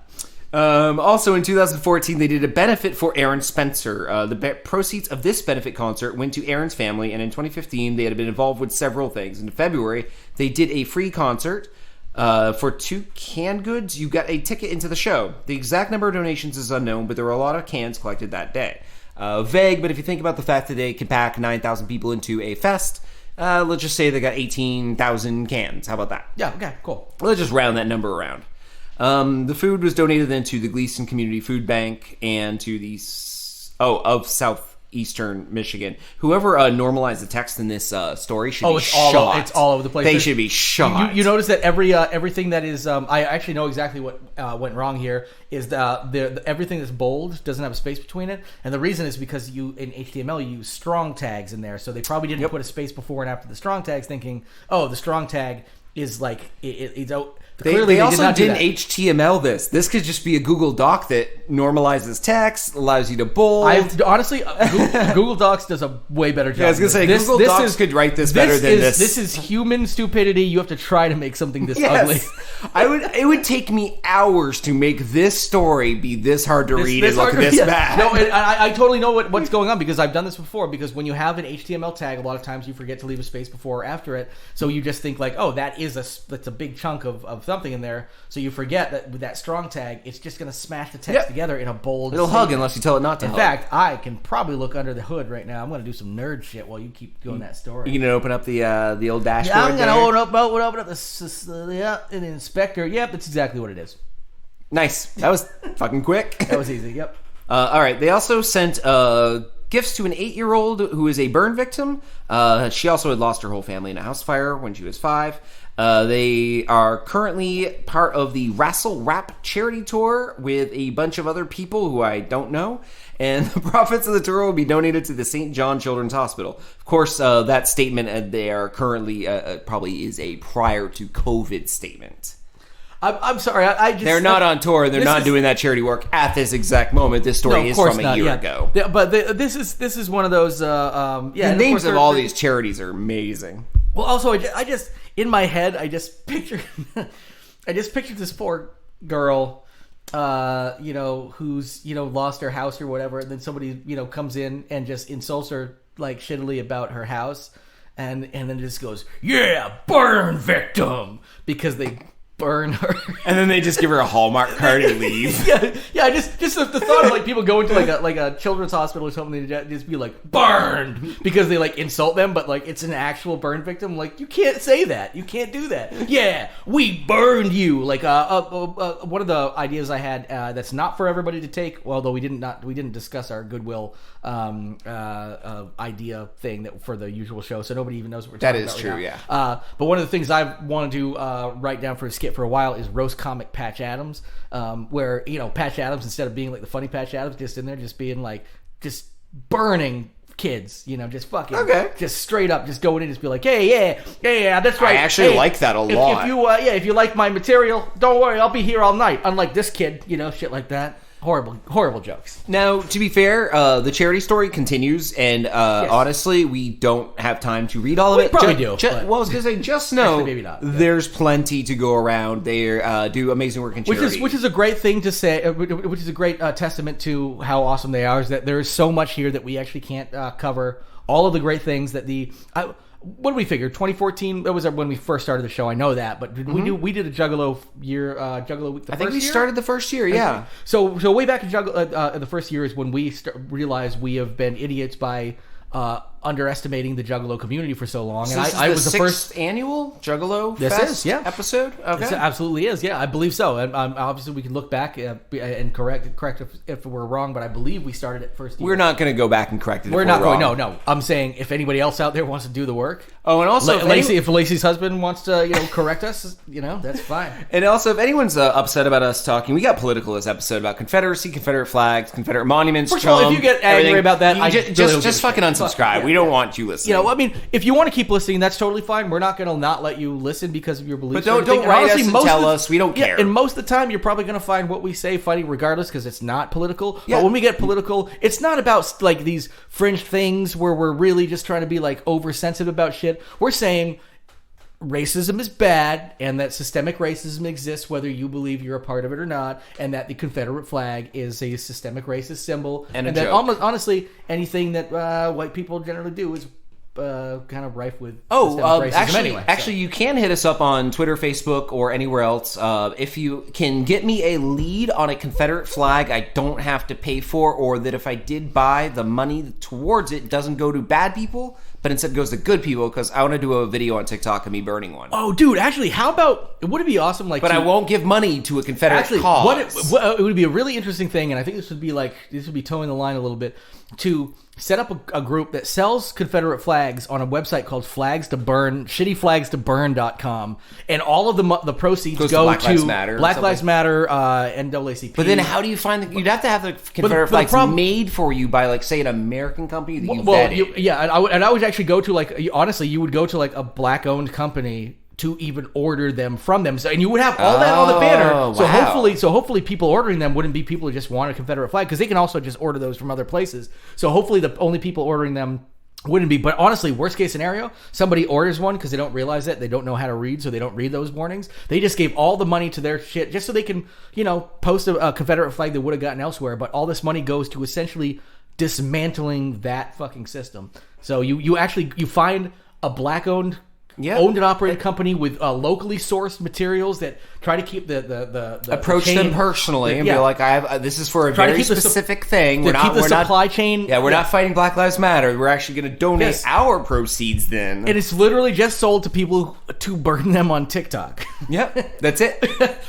Also in 2014, they did a benefit for Aaron Spencer. The proceeds of this benefit concert went to Aaron's family, and in 2015, they had been involved with several things. In February, they did a free concert. For 2 canned goods, you got a ticket into the show. The exact number of donations is unknown, but there were a lot of cans collected that day. Vague, but if you think about the fact that they can pack 9,000 people into a fest, let's just say they got 18,000 cans. How about that? Yeah, okay, cool. Let's just round that number around. The food was donated then to the Gleason Community Food Bank and to the of Southeastern Michigan. Whoever normalized the text in this story should be shot. It's all over the place. They should be shot. You notice that everything that is I actually know exactly what went wrong here is everything that's bold doesn't have a space between it, and the reason is because in HTML you use strong tags in there, so they probably didn't put a space before and after the strong tags, thinking, the strong tag is like it's out. They also didn't HTML this. This could just be a Google Doc that normalizes text, allows you to bold. Honestly, Google Docs does a way better job. Yeah, I was going to say, Google Docs could write this better than this. This is human stupidity. You have to try to make something this ugly. It would take me hours to make this story be this hard to read and look this bad. No, I totally know what's going on because I've done this before. Because when you have an HTML tag, a lot of times you forget to leave a space before or after it. So you just think like, that's a big chunk of something in there, so you forget that with that strong tag, it's just going to smash the text together in a bold. It'll hug unless you tell it not to. In fact, I can probably look under the hood right now. I'm going to do some nerd shit while you keep doing that story. You going to open up the old dashboard? Yeah, I'm going to open up the inspector. Yep, that's exactly what it is. Nice. That was fucking quick. That was easy. Yep. All right. They also sent gifts to an 8-year-old who is a burn victim. She also had lost her whole family in a house fire when she was 5. They are currently part of the Rassle Rap charity tour with a bunch of other people who I don't know. And the profits of the tour will be donated to the St. John Children's Hospital. Of course, that statement they are currently probably is a prior to COVID statement. I'm sorry. They're not on tour. They're not doing that charity work at this exact moment. This story is from a year ago. Yeah, but this is one of those. The names of all these charities are amazing. Well, also, I just in my head, I just pictured this poor girl, who's lost her house or whatever, and then somebody comes in and just insults her like shittily about her house, and then just goes, "Yeah, burn victim," because they burn her, and then they just give her a Hallmark card and leave. yeah. Just the thought of like people going to like a children's hospital or something, they just be like burned because they like insult them, but like it's an actual burn victim. Like you can't say that. You can't do that. Yeah, we burned you. Like one of the ideas I had that's not for everybody to take. Although we didn't discuss our goodwill idea thing that for the usual show, so nobody even knows what we're talking about. That is true. Yeah. But one of the things I wanted to write down for a skit for a while is roast comic Patch Adams, where Patch Adams, instead of being like the funny Patch Adams, just in there just being like just burning kids, just fucking just straight up just going in and just be like, yeah, that's right. I actually like that a lot. If you like my material, don't worry, I'll be here all night, unlike this kid, shit like that. Horrible jokes. Now, to be fair, the charity story continues, and honestly, we don't have time to read all of it. Probably do. I was going to say, just know maybe not. There's plenty to go around. They do amazing work in charity. Which is a great thing to say, which is a great testament to how awesome they are, is that there is so much here that we actually can't cover all of the great things that what did we figure? 2014. That was when we first started the show. I know that, but we did a Juggalo year, Juggalo week. I think we started the first year. Yeah. So way back in Juggalo, the first year is when we realized we have been idiots by underestimating the Juggalo community for so long. So I was the first annual Juggalo Fest episode. Okay, it absolutely is. Yeah, I believe so. And obviously, we can look back and correct if we're wrong. But I believe we started it first year. We're not going to go back and correct it. We're not going. No. I'm saying if anybody else out there wants to do the work. Oh, and also if Lacey's husband wants to, correct us, that's fine. And also, if anyone's upset about us talking, we got political this episode about Confederacy, Confederate flags, Confederate monuments. First of all, if you get angry about that, just fucking unsubscribe. We don't want you listening. If you want to keep listening, that's totally fine. We're not going to not let you listen because of your beliefs. But don't write us and tell us. We don't care. And most of the time, you're probably going to find what we say funny regardless because it's not political. Yeah. But when we get political, it's not about like these fringe things where we're really just trying to be like oversensitive about shit. We're saying racism is bad and that systemic racism exists whether you believe you're a part of it or not, and that the Confederate flag is a systemic racist symbol, and that almost honestly anything that white people generally do is kind of rife with racism anyway. Actually, you can hit us up on Twitter, Facebook, or anywhere else. If you can get me a lead on a Confederate flag I don't have to pay for, or that if I did buy, the money towards it doesn't go to bad people, but instead goes to good people, because I want to do a video on TikTok of me burning one. Oh, dude, actually, how about, would it be awesome? But I won't give money to a Confederate cause. It would be a really interesting thing, and I think this would be towing the line a little bit, to set up a group that sells Confederate flags on a website called shittyflagstoburn.com, and all of the proceeds go to Black Lives Matter, NAACP. But then how do you find you'd have to have the Confederate flags made for you by, like, say, an American company that you vetted. And I would actually go to, honestly, you would go to like a black-owned company to even order them from them. So, and you would have all that on the banner. So hopefully people ordering them wouldn't be people who just want a Confederate flag, because they can also just order those from other places. So hopefully the only people ordering them wouldn't be. But honestly, worst case scenario, somebody orders one because they don't realize it. They don't know how to read, so they don't read those warnings. They just gave all the money to their shit just so they can, post a Confederate flag they would have gotten elsewhere. But all this money goes to essentially dismantling that fucking system. So you find a black-owned owned and operated company with locally sourced materials that try to keep the approach them personally and be like, this is for a very specific thing. We're not supply chain. Yeah, we're not fighting Black Lives Matter. We're actually going to donate our proceeds then. And it's literally just sold to people to burn them on TikTok. Yeah, that's it.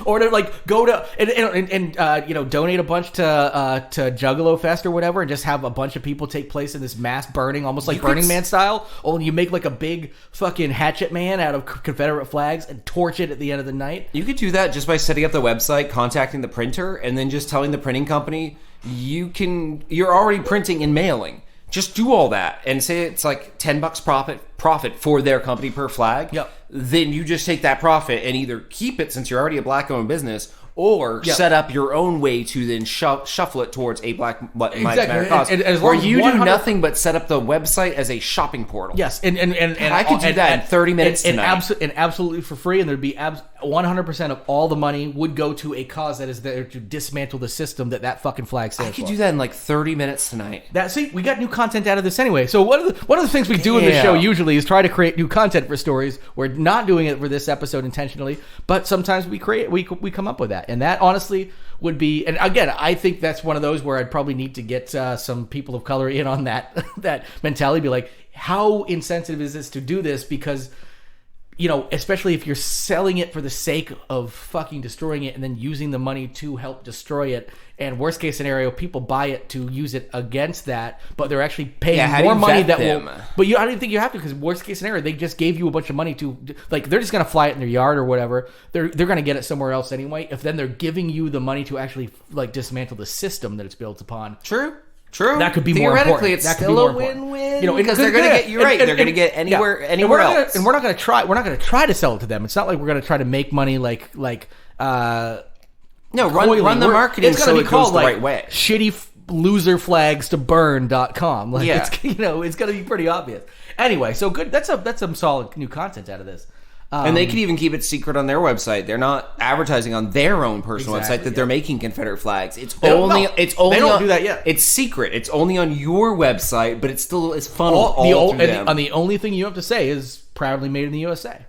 Or to like go to and donate a bunch to Juggalo Fest or whatever, and just have a bunch of people take place in this mass burning, almost like Burning Man style. Only you make like a big fucking hatchet man out of Confederate flags and torch it at the end of the night. You could do that just by setting up the website, contacting the printer, and then just telling the printing company you're already printing and mailing. Just do all that and say it's like $10 profit for their company per flag. Yep. Then you just take that profit and either keep it since you're already a black-owned business, or set up your own way to then shuffle it towards a Black Lives Matter cause. And as where long as you do nothing but set up the website as a shopping portal. Yes, and I could do that in 30 minutes tonight. And absolutely for free, and there'd be 100% of all the money would go to a cause that is there to dismantle the system that fucking flag stands for. I could do that in like 30 minutes tonight. See, we got new content out of this anyway. So one of the things we do in this show usually is try to create new content for stories. We're not doing it for this episode intentionally, but sometimes we come up with that, and that honestly would be. And again, I think that's one of those where I'd probably need to get some people of color in on that mentality. Be like, how insensitive is this to do this? Because, especially if you're selling it for the sake of fucking destroying it and then using the money to help destroy it. And worst case scenario, people buy it to use it against that, but they're actually paying more money that will. But I don't think you have to, because worst case scenario, they just gave you a bunch of money to, like, they're just going to fly it in their yard or whatever. They're going to get it somewhere else anyway. If then they're giving you the money to actually like dismantle the system that it's built upon. True. That could be more important. Theoretically, it's still a win-win. Because they're going to get you right. They're going to get anywhere else. And we're not going to try. We're not going to try to sell it to them. It's not like we're going to try to make money like. No, run the marketing so it goes the right way. Shitty loserflagstoburn.com. Like, it's going to be pretty obvious. Anyway, so good. That's some solid new content out of this. And they could even keep it secret on their website. They're not advertising on their own personal website that they're making Confederate flags. They don't do that yet. It's secret. It's only on your website, but it's funneled all through them. And the only thing you have to say is proudly made in the USA.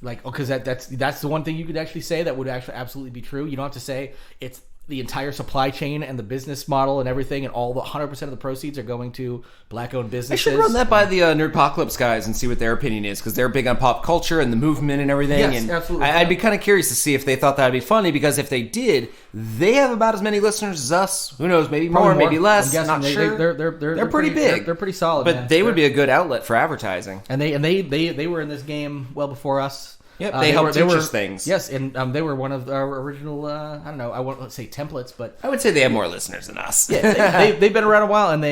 Like, because that's the one thing you could actually say that would actually absolutely be true. You don't have to say it's the entire supply chain and the business model and everything, and all the 100% of the proceeds are going to black-owned businesses. I should run that by the Nerdpocalypse guys and see what their opinion is, because they're big on pop culture and the movement and everything. Yes, and absolutely. I'd be kind of curious to see if they thought that'd be funny, because if they did, they have about as many listeners as us. Who knows? Maybe more, maybe less. I'm not sure. They're pretty big. They're pretty solid. But they would be a good outlet for advertising. And they were in this game well before us. Yep, they helped teach us things. Yes, and they were one of our original, I don't know, I won't say templates, but I would say they have more listeners than us. Yeah, they've been around a while, and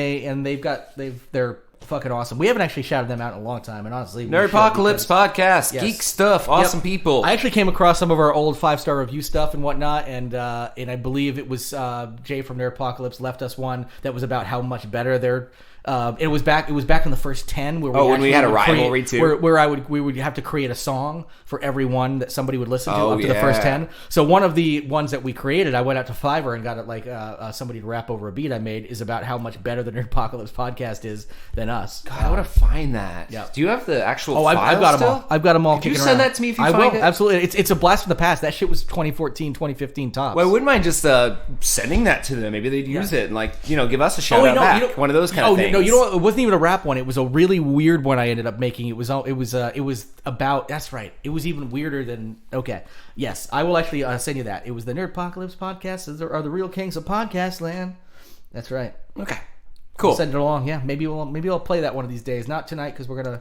they're fucking awesome. We haven't actually shouted them out in a long time, and honestly, Nerdpocalypse podcast, geek stuff, awesome people. I actually came across some of our old 5-star review stuff and whatnot, and I believe it was Jay from Nerdpocalypse left us one that was about how much better their. It was back in the first 10 where when we had a rivalry too, where we would have to create a song for every one that somebody would listen to up to the first 10. So one of the ones that we created, I went out to Fiverr and got it like somebody to rap over a beat I made, is about how much better the Nerdpocalypse podcast is than us. God, I want to find that. Yeah. Do you have the actual? I've got them all. I've got them all. Could you send that to me if you find it? Absolutely. It's a blast from the past. That shit was 2014, 2015 tops. Well, I wouldn't mind just sending that to them. Maybe they'd use it and give us a shout out back. One of those kind of things. No, you know what? It wasn't even a rap one. It was a really weird one I ended up making. It was about. That's right. It was even weirder than. Okay. Yes, I will actually send you that. It was the Nerdpocalypse podcast. Are the real kings of podcast land. That's right. Okay. Cool. I'll send it along. Yeah. Maybe I'll play that one of these days. Not tonight, because we're gonna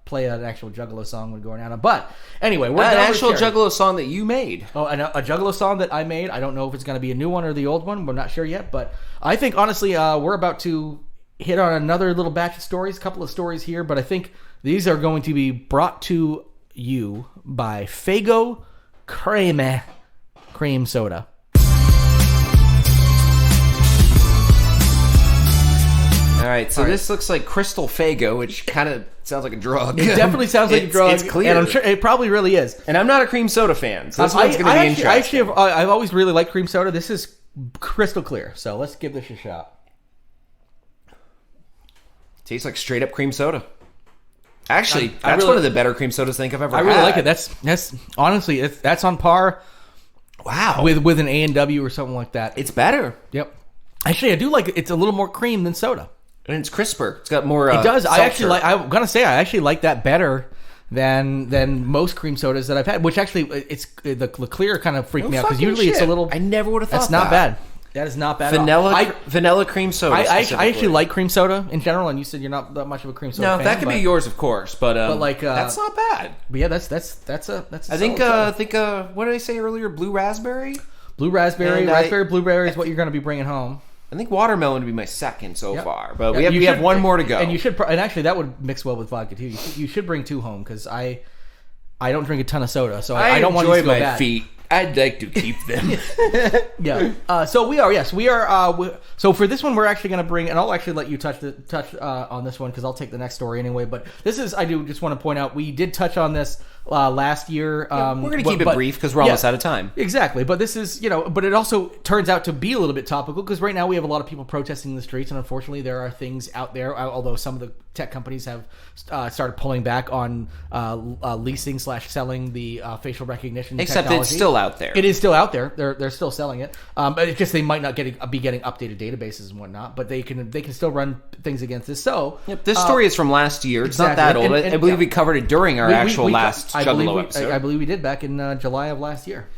play an actual Juggalo song when going out. But anyway, we're an actual Juggalo song that you made. Oh, a Juggalo song that I made. I don't know if it's going to be a new one or the old one. We're not sure yet. But I think honestly, we're about to hit on another little batch of stories, a couple of stories here, but I think these are going to be brought to you by Faygo cream soda. All right, so this looks like Crystal Faygo, which kind of sounds like a drug. It definitely sounds like a drug. It's clear. And I'm sure it probably really is. And I'm not a cream soda fan, so this one's going to be interesting. I've always really liked cream soda. This is crystal clear, so let's give this a shot. Tastes like straight up cream soda. Actually, that's one of the better cream sodas I think I've ever had. I really like it. That's honestly, that's on par. Wow, with an A&W or something like that. It's better. Yep. Actually, I do like it. It's a little more cream than soda, and it's crisper. It's got more. It does. Seltzer. I'm gonna say I actually like that better than most cream sodas that I've had. Which actually, it's the clear kind of freaked me out because usually it's a little. I never would have thought that's not bad. That is not bad. Vanilla cream soda. I actually like cream soda in general, and you said you're not that much of a cream soda fan. No, that could be yours, of course, but like that's not bad. But yeah, that's a I think what did I say earlier? Blue raspberry, raspberry, blueberry is what you're going to be bringing home. I think watermelon would be my second so far, but we have one more to go. And you should, and actually that would mix well with vodka too. You should bring 2 home because I don't drink a ton of soda, so I don't want you to go bad. Feet. I'd like to keep them. Yeah. So we are. Yes, we are. So for this one, we're actually going to bring, and I'll actually let you touch on this one because I'll take the next story anyway. But this is, I do just want to point out, we did touch on this last year. We're going to keep it brief because we're almost out of time. Exactly. But this is, but it also turns out to be a little bit topical because right now we have a lot of people protesting in the streets, and unfortunately there are things out there. Although some of the tech companies have started pulling back on leasing/selling the facial recognition. Except technology. It's still out there. It is still out there. They're still selling it. But it's just they might not be getting updated databases and whatnot. But they can still run things against this. So this story is from last year. It's not that old. I believe we covered it during our last Juggalo episode. I believe we did back in July of last year.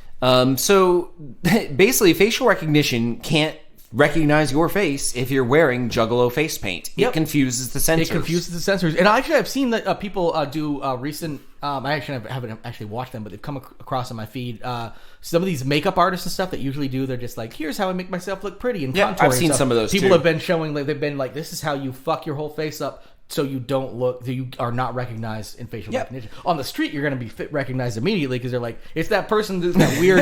So basically, facial recognition can't recognize your face if you're wearing Juggalo face paint. It confuses the sensors. And actually, I've seen that people do recent. I actually haven't actually watched them, but they've come across on my feed. Some of these makeup artists and stuff that usually do. They're just like, here's how I make myself look pretty and contour. I've seen some of those. People have been showing. They've been like, this is how you fuck your whole face up. So you don't look, you are not recognized in facial recognition. On the street, you're going to be recognized immediately because they're like, it's that person who's that weird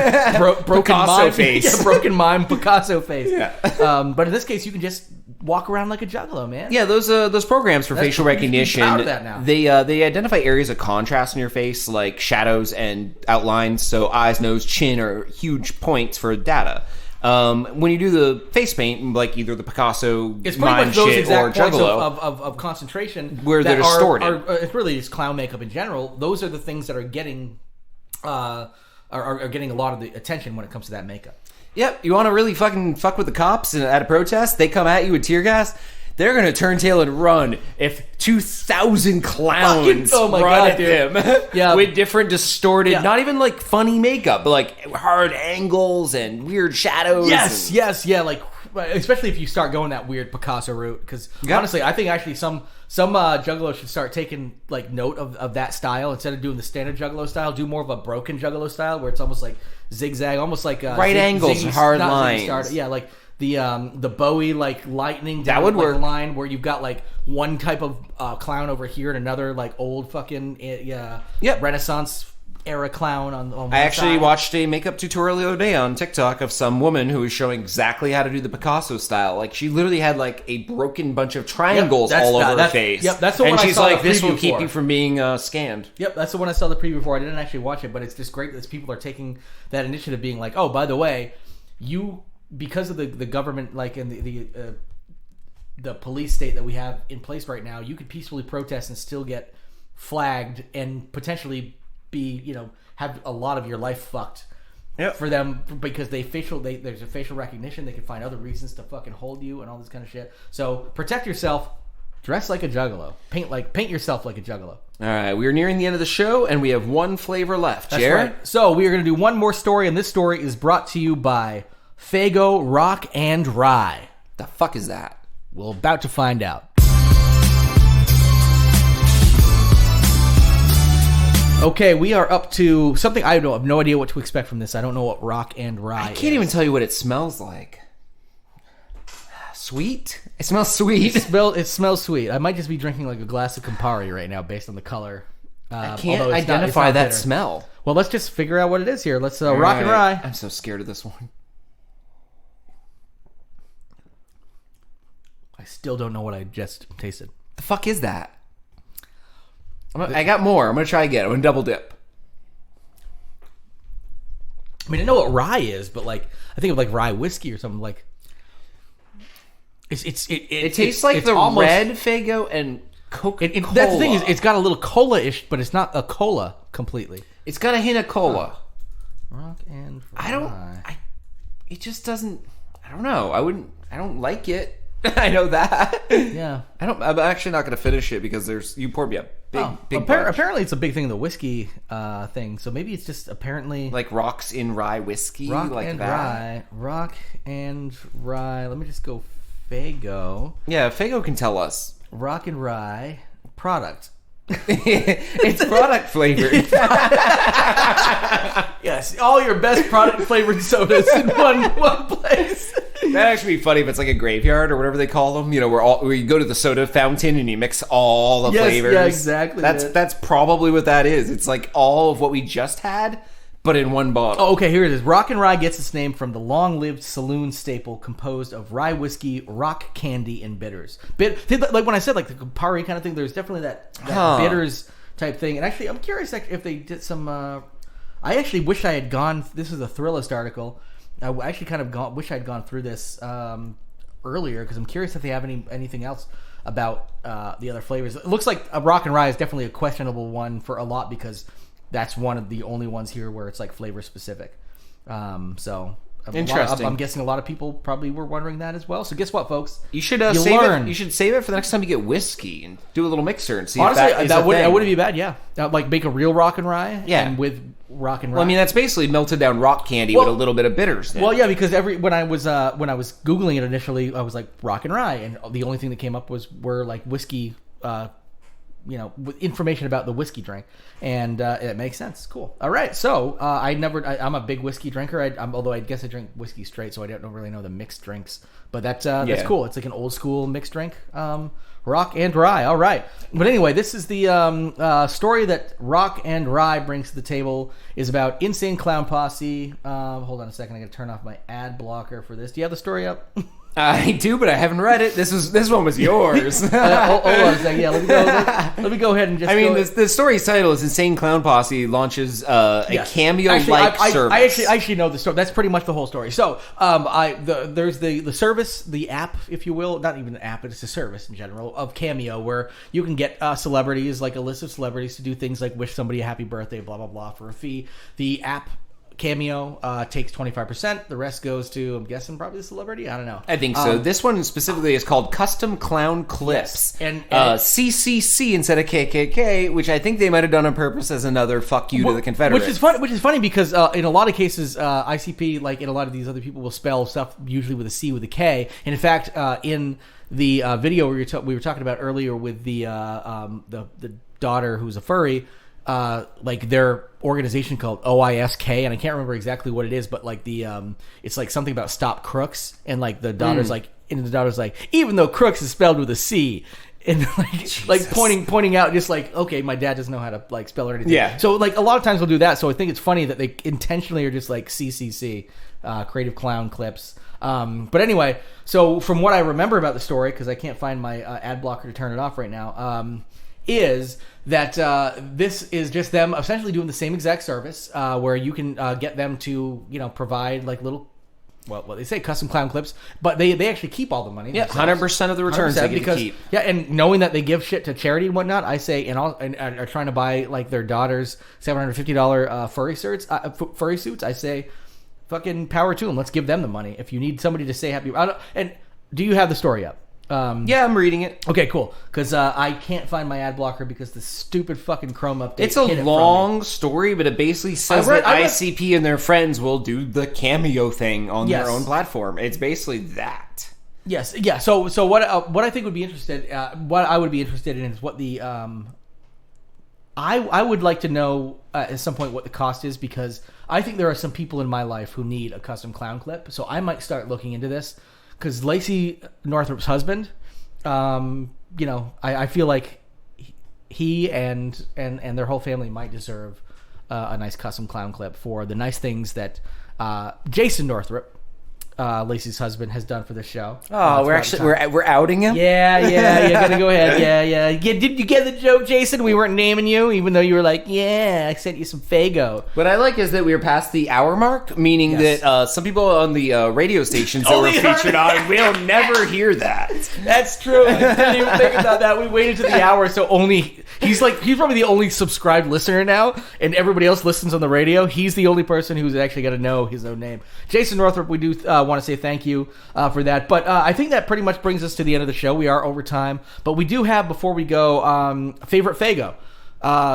broken mime face, broken mime Picasso face. Yeah. But in this case, you can just walk around like a Juggalo, man. Yeah, those programs for facial recognition. Proud of that now. They identify areas of contrast in your face, like shadows and outlines. So eyes, nose, chin are huge points for data. When you do the face paint, like either the Picasso, it's pretty much those exact or points Juggalo, of concentration where they're distorted. It's really just clown makeup in general. Those are the things that are getting are getting a lot of the attention when it comes to that makeup. Yep, you want to really fucking fuck with the cops at a protest? They come at you with tear gas. They're going to turn tail and run if 2,000 clowns run at them with different distorted, not even like funny makeup, but like hard angles and weird shadows. Yes, like especially if you start going that weird Picasso route. Because honestly, I think actually some Juggalos should start taking like note of that style instead of doing the standard Juggalo style. Do more of a broken Juggalo style where it's almost like zigzag, almost like right angles, hard lines. Like the Bowie like lightning that would work line where you've got like one type of clown over here and another like old fucking Renaissance era clown on one I actually side. Watched a makeup tutorial the other day on TikTok of some woman who was showing exactly how to do the Picasso style. Like she literally had like a broken bunch of triangles all over her face. Yep, that's the one I saw. And she's like, "This will keep you from being scanned." Yep, that's the one I saw the preview for. I didn't actually watch it, but it's just great that people are taking that initiative, being like, "Oh, by the way, because of the government, like in the police state that we have in place right now, you could peacefully protest and still get flagged and potentially be, have a lot of your life fucked for them because there's a facial recognition. They can find other reasons to fucking hold you and all this kind of shit. So protect yourself. Dress like a Juggalo. Paint yourself like a Juggalo. All right, we are nearing the end of the show, and we have one flavor left. That's right. So we are going to do one more story, and this story is brought to you by Faygo Rock and Rye. The fuck is that? We're about to find out. Okay, we are up to something I have no idea what to expect from this. I don't know what Rock and Rye I can't even tell you what it smells like. Sweet? It smells sweet. It smells sweet. I might just be drinking like a glass of Campari right now based on the color. I can't identify that smell. Well, let's just figure out what it is here. Let's Rock and Rye. I'm so scared of this one. I still don't know what I just tasted. The fuck is that? I got more. I'm going to try again. I'm going to double dip. I mean, I know what rye is, but like I think of like rye whiskey or something. Like it tastes like the almost, red Faygo and Coca-Cola. That's the thing is, it's got a little cola-ish, but it's not a cola completely. It's got a hint of cola. Rock and Rye. It just doesn't. I don't know. I don't like it. I know that. Yeah. I'm actually not going to finish it because you poured me a big bunch. Apparently it's a big thing in the whiskey thing. So maybe it's just apparently like rocks in rye whiskey. Rock like and that. rye. Rock and rye. Let me just go Faygo. Yeah, Faygo can tell us. Rock and rye product. It's product flavored. Yes, all your best product flavored sodas in one place. That'd actually be funny if it's like a graveyard or whatever they call them. You know, where you go to the soda fountain and you mix all the flavors. Yeah, exactly. That's probably what that is. It's like all of what we just had, but in one bottle. Oh, okay, here it is. Rock and Rye gets its name from the long-lived saloon staple composed of rye whiskey, rock candy, and bitters. Like when I said like the Campari kind of thing, there's definitely that bitters type thing. And actually, I'm curious if they did some... I actually wish I had gone... This is a Thrillist article. I actually kind of wish I had gone through this earlier because I'm curious if they have anything else about the other flavors. It looks like a Rock and Rye is definitely a questionable one for a lot because that's one of the only ones here where it's like flavor specific. So interesting. I'm guessing a lot of people probably were wondering that as well. So guess what, folks? You should save it. You should save it for the next time you get whiskey and do a little mixer and see. Honestly, if that wouldn't be bad. Yeah, like make a real Rock and Rye. Yeah, and with Rock and Rye. Well, I mean that's basically melted down rock candy with a little bit of bitters. Well, yeah, because when I was Googling it initially, I was like Rock and Rye, and the only thing that came up were like whiskey. With information about the whiskey drink, and it makes sense. Cool. All right, so I'm a big whiskey drinker. Although I guess I drink whiskey straight, so I don't really know the mixed drinks. But that's cool. It's like an old school mixed drink. Rock and Rye. All right. But anyway, this is the story that Rock and Rye brings to the table is about Insane Clown Posse. Hold on a second. I got to turn off my ad blocker for this. Do you have the story up? I do, but I haven't read it. This one was yours. Hold on a second. Yeah, let me go ahead and just. I mean, the story's title is "Insane Clown Posse launches a cameo-like service." I actually know the story. That's pretty much the whole story. So, there's the service, the app, if you will, not even an app, but it's a service in general of Cameo, where you can get celebrities, like a list of celebrities, to do things like wish somebody a happy birthday, blah blah blah, for a fee. The app Cameo takes 25%. The rest goes to, I'm guessing, probably the celebrity. I don't know. I think so. This one specifically is called Custom Clown Clips. Yes. And CCC instead of KKK, which I think they might have done on purpose as another fuck you to the Confederates. Which is funny because in a lot of cases, ICP, like in a lot of these other people, will spell stuff usually with a C with a K. And in fact, in the video we were talking about earlier with the daughter who's a furry, like their organization called OISK, and I can't remember exactly what it is, but like it's like something about stop crooks, and like the daughter's like, even though crooks is spelled with a C, and like pointing out just like, okay, my dad doesn't know how to like spell or anything. Yeah. So like a lot of times they'll do that. So I think it's funny that they intentionally are just like CCC, Creative Clown Clips. But anyway, so from what I remember about the story, because I can't find my ad blocker to turn it off right now, is that this is just them essentially doing the same exact service where you can get them to provide like little, well, they say custom clown clips, but they actually keep all the money. Yeah, 100% of the returns they get to keep. Yeah, and knowing that they give shit to charity and whatnot, I say, and are trying to buy like their daughter's $750 furry suits, I say, fucking power to them. Let's give them the money. If you need somebody to say happy, and do you have the story up? Yeah, I'm reading it. Okay, cool. Because I can't find my ad blocker because the stupid fucking Chrome update. It's a long story, but it basically says that ICP and their friends will do the Cameo thing on their own platform. It's basically that. Yes, yeah. So what I think would be what I would be interested in is what the I would like to know at some point what the cost is, because I think there are some people in my life who need a custom clown clip. So I might start looking into this. Because Lacey Northrup's husband, I feel like he and their whole family might deserve a nice custom clown clip for the nice things that Jason Northrup, Lacey's husband, has done for the show. Oh, we're outing him? Yeah, gotta go ahead. Yeah. Did you get the joke, Jason? We weren't naming you, even though you were like, yeah, I sent you some Faygo. What I like is that we were past the hour mark, meaning that some people on the radio stations that we're featured on will never hear that. That's true. I didn't even think about that. We waited to the hour, so he's probably the only subscribed listener now, and everybody else listens on the radio. He's the only person who's actually got to know his own name. Jason Northrup, we do want to say thank you for that. But I think that pretty much brings us to the end of the show. We are over time. But we do have, before we go, favorite Faygo.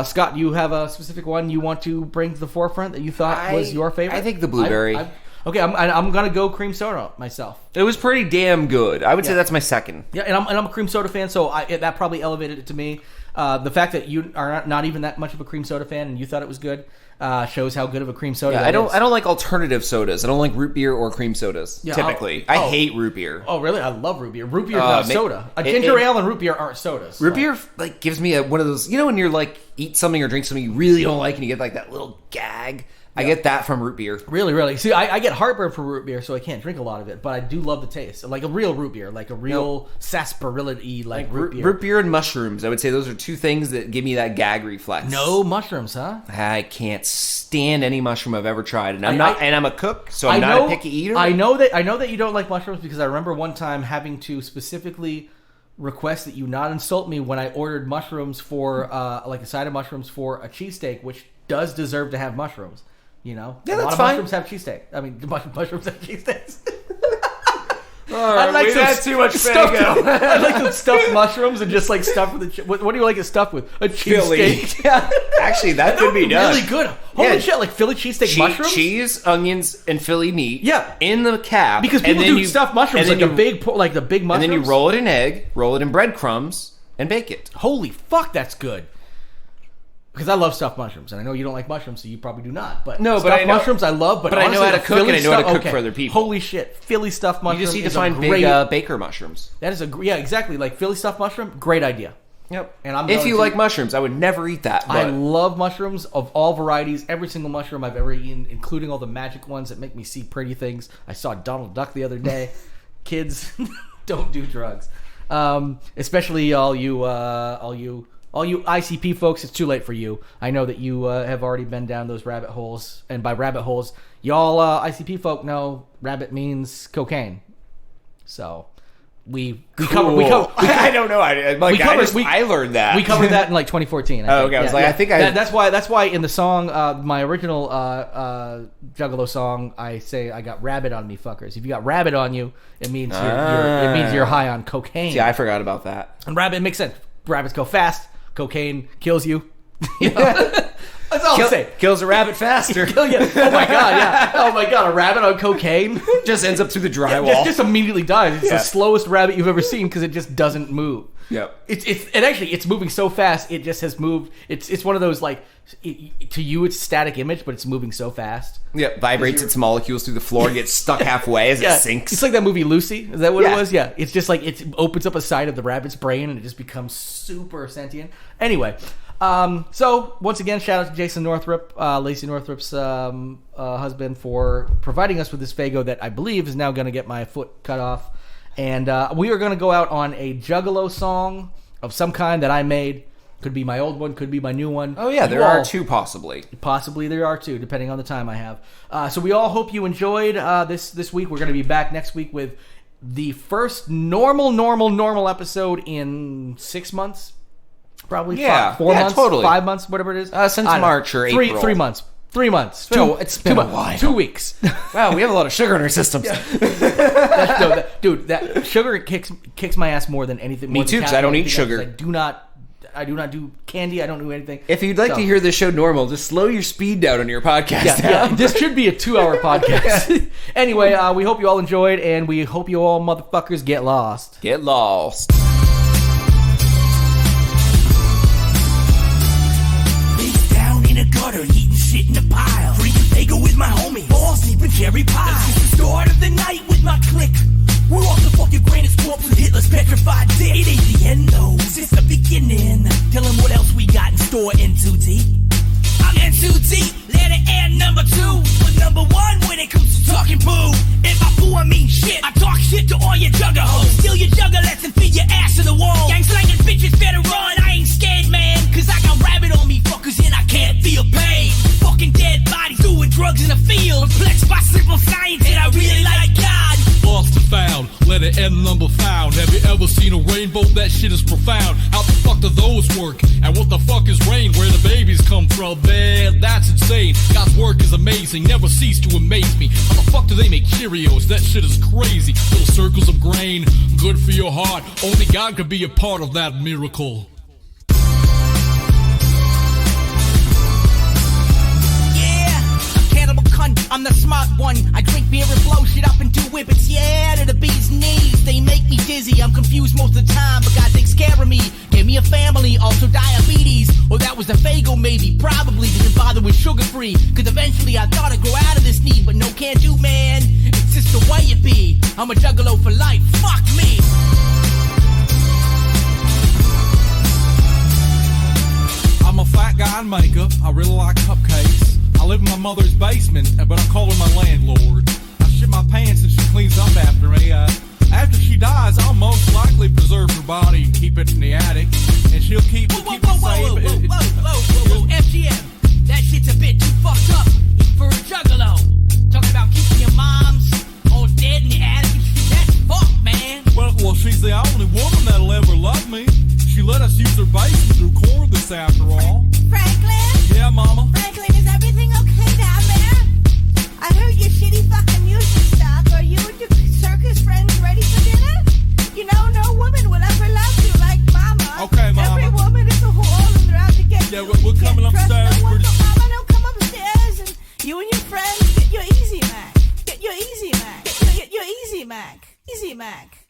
Scott, you have a specific one you want to bring to the forefront that you thought was your favorite? I think the blueberry. Okay, I'm gonna go cream soda myself. It was pretty damn good. I would say that's my second. Yeah, and I'm a cream soda fan, so that probably elevated it to me. The fact that you are not even that much of a cream soda fan and you thought it was good shows how good of a cream soda that is. I don't like alternative sodas. I don't like root beer or cream sodas, typically. I hate root beer. Oh, really? I love root beer. Root beer is not a soda. Ginger ale and root beer aren't sodas. Root beer gives me one of those, when you're eat something or drink something you really don't like and you get that little gag. I get that from root beer. Really, really. See, I get heartburn from root beer, so I can't drink a lot of it. But I do love the taste, like a real root beer, like a real sarsaparilla-y root beer. Root beer and mushrooms. I would say those are two things that give me that gag reflex. No mushrooms, huh? I can't stand any mushroom I've ever tried, and I'm a cook, so I'm not a picky eater. I know that you don't like mushrooms because I remember one time having to specifically request that you not insult me when I ordered mushrooms for a side of mushrooms for a cheesesteak, which does deserve to have mushrooms. Yeah, a lot of fine. Mushrooms have cheesesteak. I mean, mushrooms have cheesesteaks. All right, we've had too much Faygo. I'd like some stuffed mushrooms and just stuff with what do you like it stuffed with? A cheesesteak. Yeah. Actually, that could be done. Really good. Holy shit, Philly cheesesteak mushrooms? Cheese, onions, and Philly meat. Yeah. In the cap. Because people do stuffed mushrooms the big mushrooms. And then you roll it in egg, roll it in breadcrumbs, and bake it. Holy fuck, that's good. Because I love stuffed mushrooms, and I know you don't like mushrooms, so you probably do not. But stuffed mushrooms I love, but honestly, I know how to cook, and I know how to cook for other people. Holy shit, Philly stuffed mushrooms. You just need to find big baker mushrooms. That is exactly. Like Philly stuffed mushroom, great idea. Yep. And if you like mushrooms, I would never eat that. I love mushrooms of all varieties. Every single mushroom I've ever eaten, including all the magic ones that make me see pretty things. I saw Donald Duck the other day. Kids, don't do drugs. Especially all you ICP folks, it's too late for you. I know that you have already been down those rabbit holes, and by rabbit holes, y'all ICP folk know rabbit means cocaine. So we covered. I don't know. I learned that. We covered that in 2014. I think. I think that's why in the song, my original Juggalo song, I say I got rabbit on me, fuckers. If you got rabbit on you, it means you're high on cocaine. Yeah, I forgot about that. And rabbit makes sense. Rabbits go fast. Cocaine kills you. That's all I'm saying. Kills a rabbit faster. Oh my god, yeah. Oh my god, a rabbit on cocaine just ends up through the drywall. Just immediately dies. It's the slowest rabbit you've ever seen because it just doesn't move. Yep. It's moving so fast. It just has moved. It's one of those to you it's static image, but it's moving so fast. Yeah, vibrates its molecules through the floor, gets stuck halfway as it sinks. It's like that movie Lucy. Is that what it was? Yeah. It's just it opens up a side of the rabbit's brain and it just becomes super sentient. Anyway, so once again, shout out to Jason Northrup, Lacey Northrup's husband, for providing us with this Faygo that I believe is now going to get my foot cut off. And we are going to go out on a Juggalo song of some kind that I made. Could be my old one, could be my new one. Oh, yeah, there are two possibly. Possibly there are two, depending on the time I have. So we all hope you enjoyed this week. We're going to be back next week with the first normal episode in 6 months. Probably 4 months, totally. 5 months, whatever it is. Since March or April. 3 months. 3 months. It's been a while. 2 weeks. Wow, we have a lot of sugar in our systems. That sugar kicks my ass more than anything. Me too, because I don't eat sugar. I do not do candy. I don't do anything. If you'd like to hear this show normal, just slow your speed down on your podcast. Yeah, this should be a 2-hour podcast. Anyway, we hope you all enjoyed, and we hope you all motherfuckers get lost. Get lost. Gutter, eating shit in a pile. Drinking Faygo with my homies. All sleeping cherry pie. It's just the start of the night with my clique. We're off the fucking Granite's corpse with Hitler's petrified dick. It ain't the end though, it's the beginning. Tell them what else we got in store, N2D. I'm N2D, letter N number 2. But number 1 when it comes to talking poo. If I poo, I mean shit. I talk shit to all your Juggalos. Steal your Juggalots and feed your ass to the wall. Gang slanging bitches better run. I ain't scared, man. Cause I got rabbit on me, fuckers, and I can't feel pain. Fucking dead bodies doing drugs in the field. Perplexed by simple science, and I really like God. Lost and found, letter end number found. Have you ever seen a rainbow? That shit is profound. How the fuck do those work? And what the fuck is rain? Where the babies come from? Man, that's insane. God's work is amazing, never cease to amaze me. How the fuck do they make Cheerios? That shit is crazy. Little circles of grain, good for your heart. Only God could be a part of that miracle. I'm the smart one. I drink beer and blow shit up into whippets. Yeah, to the bee's knees. They make me dizzy. I'm confused most of the time, but God takes care of me. Gave me a family, also diabetes. Or that was the Faygo, maybe. Probably didn't bother with sugar free. Cause eventually I thought I'd grow out of this need. But no, can't do, man. It's just the way it be. I'm a juggalo for life. Fuck me. I'm a fat guy in makeup. I really like cupcakes. I live in my mother's basement, but I call her my landlord. I shit my pants and she cleans up after me. After she dies, I'll most likely preserve her body and keep it in the attic. And she'll keep it safe. Whoa, FGM. That shit's a bit too fucked up for a juggalo. Talking about keeping your moms all dead in the attic and shit. That's fucked, man. Well, she's the only woman that'll ever love me. She let us use her basement to record this after all. Franklin? Yeah, Mama? Franklin, is everything okay down there? I heard your shitty fucking music stopped. Are you and your circus friends ready for dinner? You know, no woman will ever love you like Mama. Okay, Mama. Every woman is a whore and they're out to get you. Yeah, we're coming upstairs. No one but Mama, no, come upstairs and you and your friends get your Easy Mac. Get your Easy Mac. Get your Easy Mac. Easy Mac.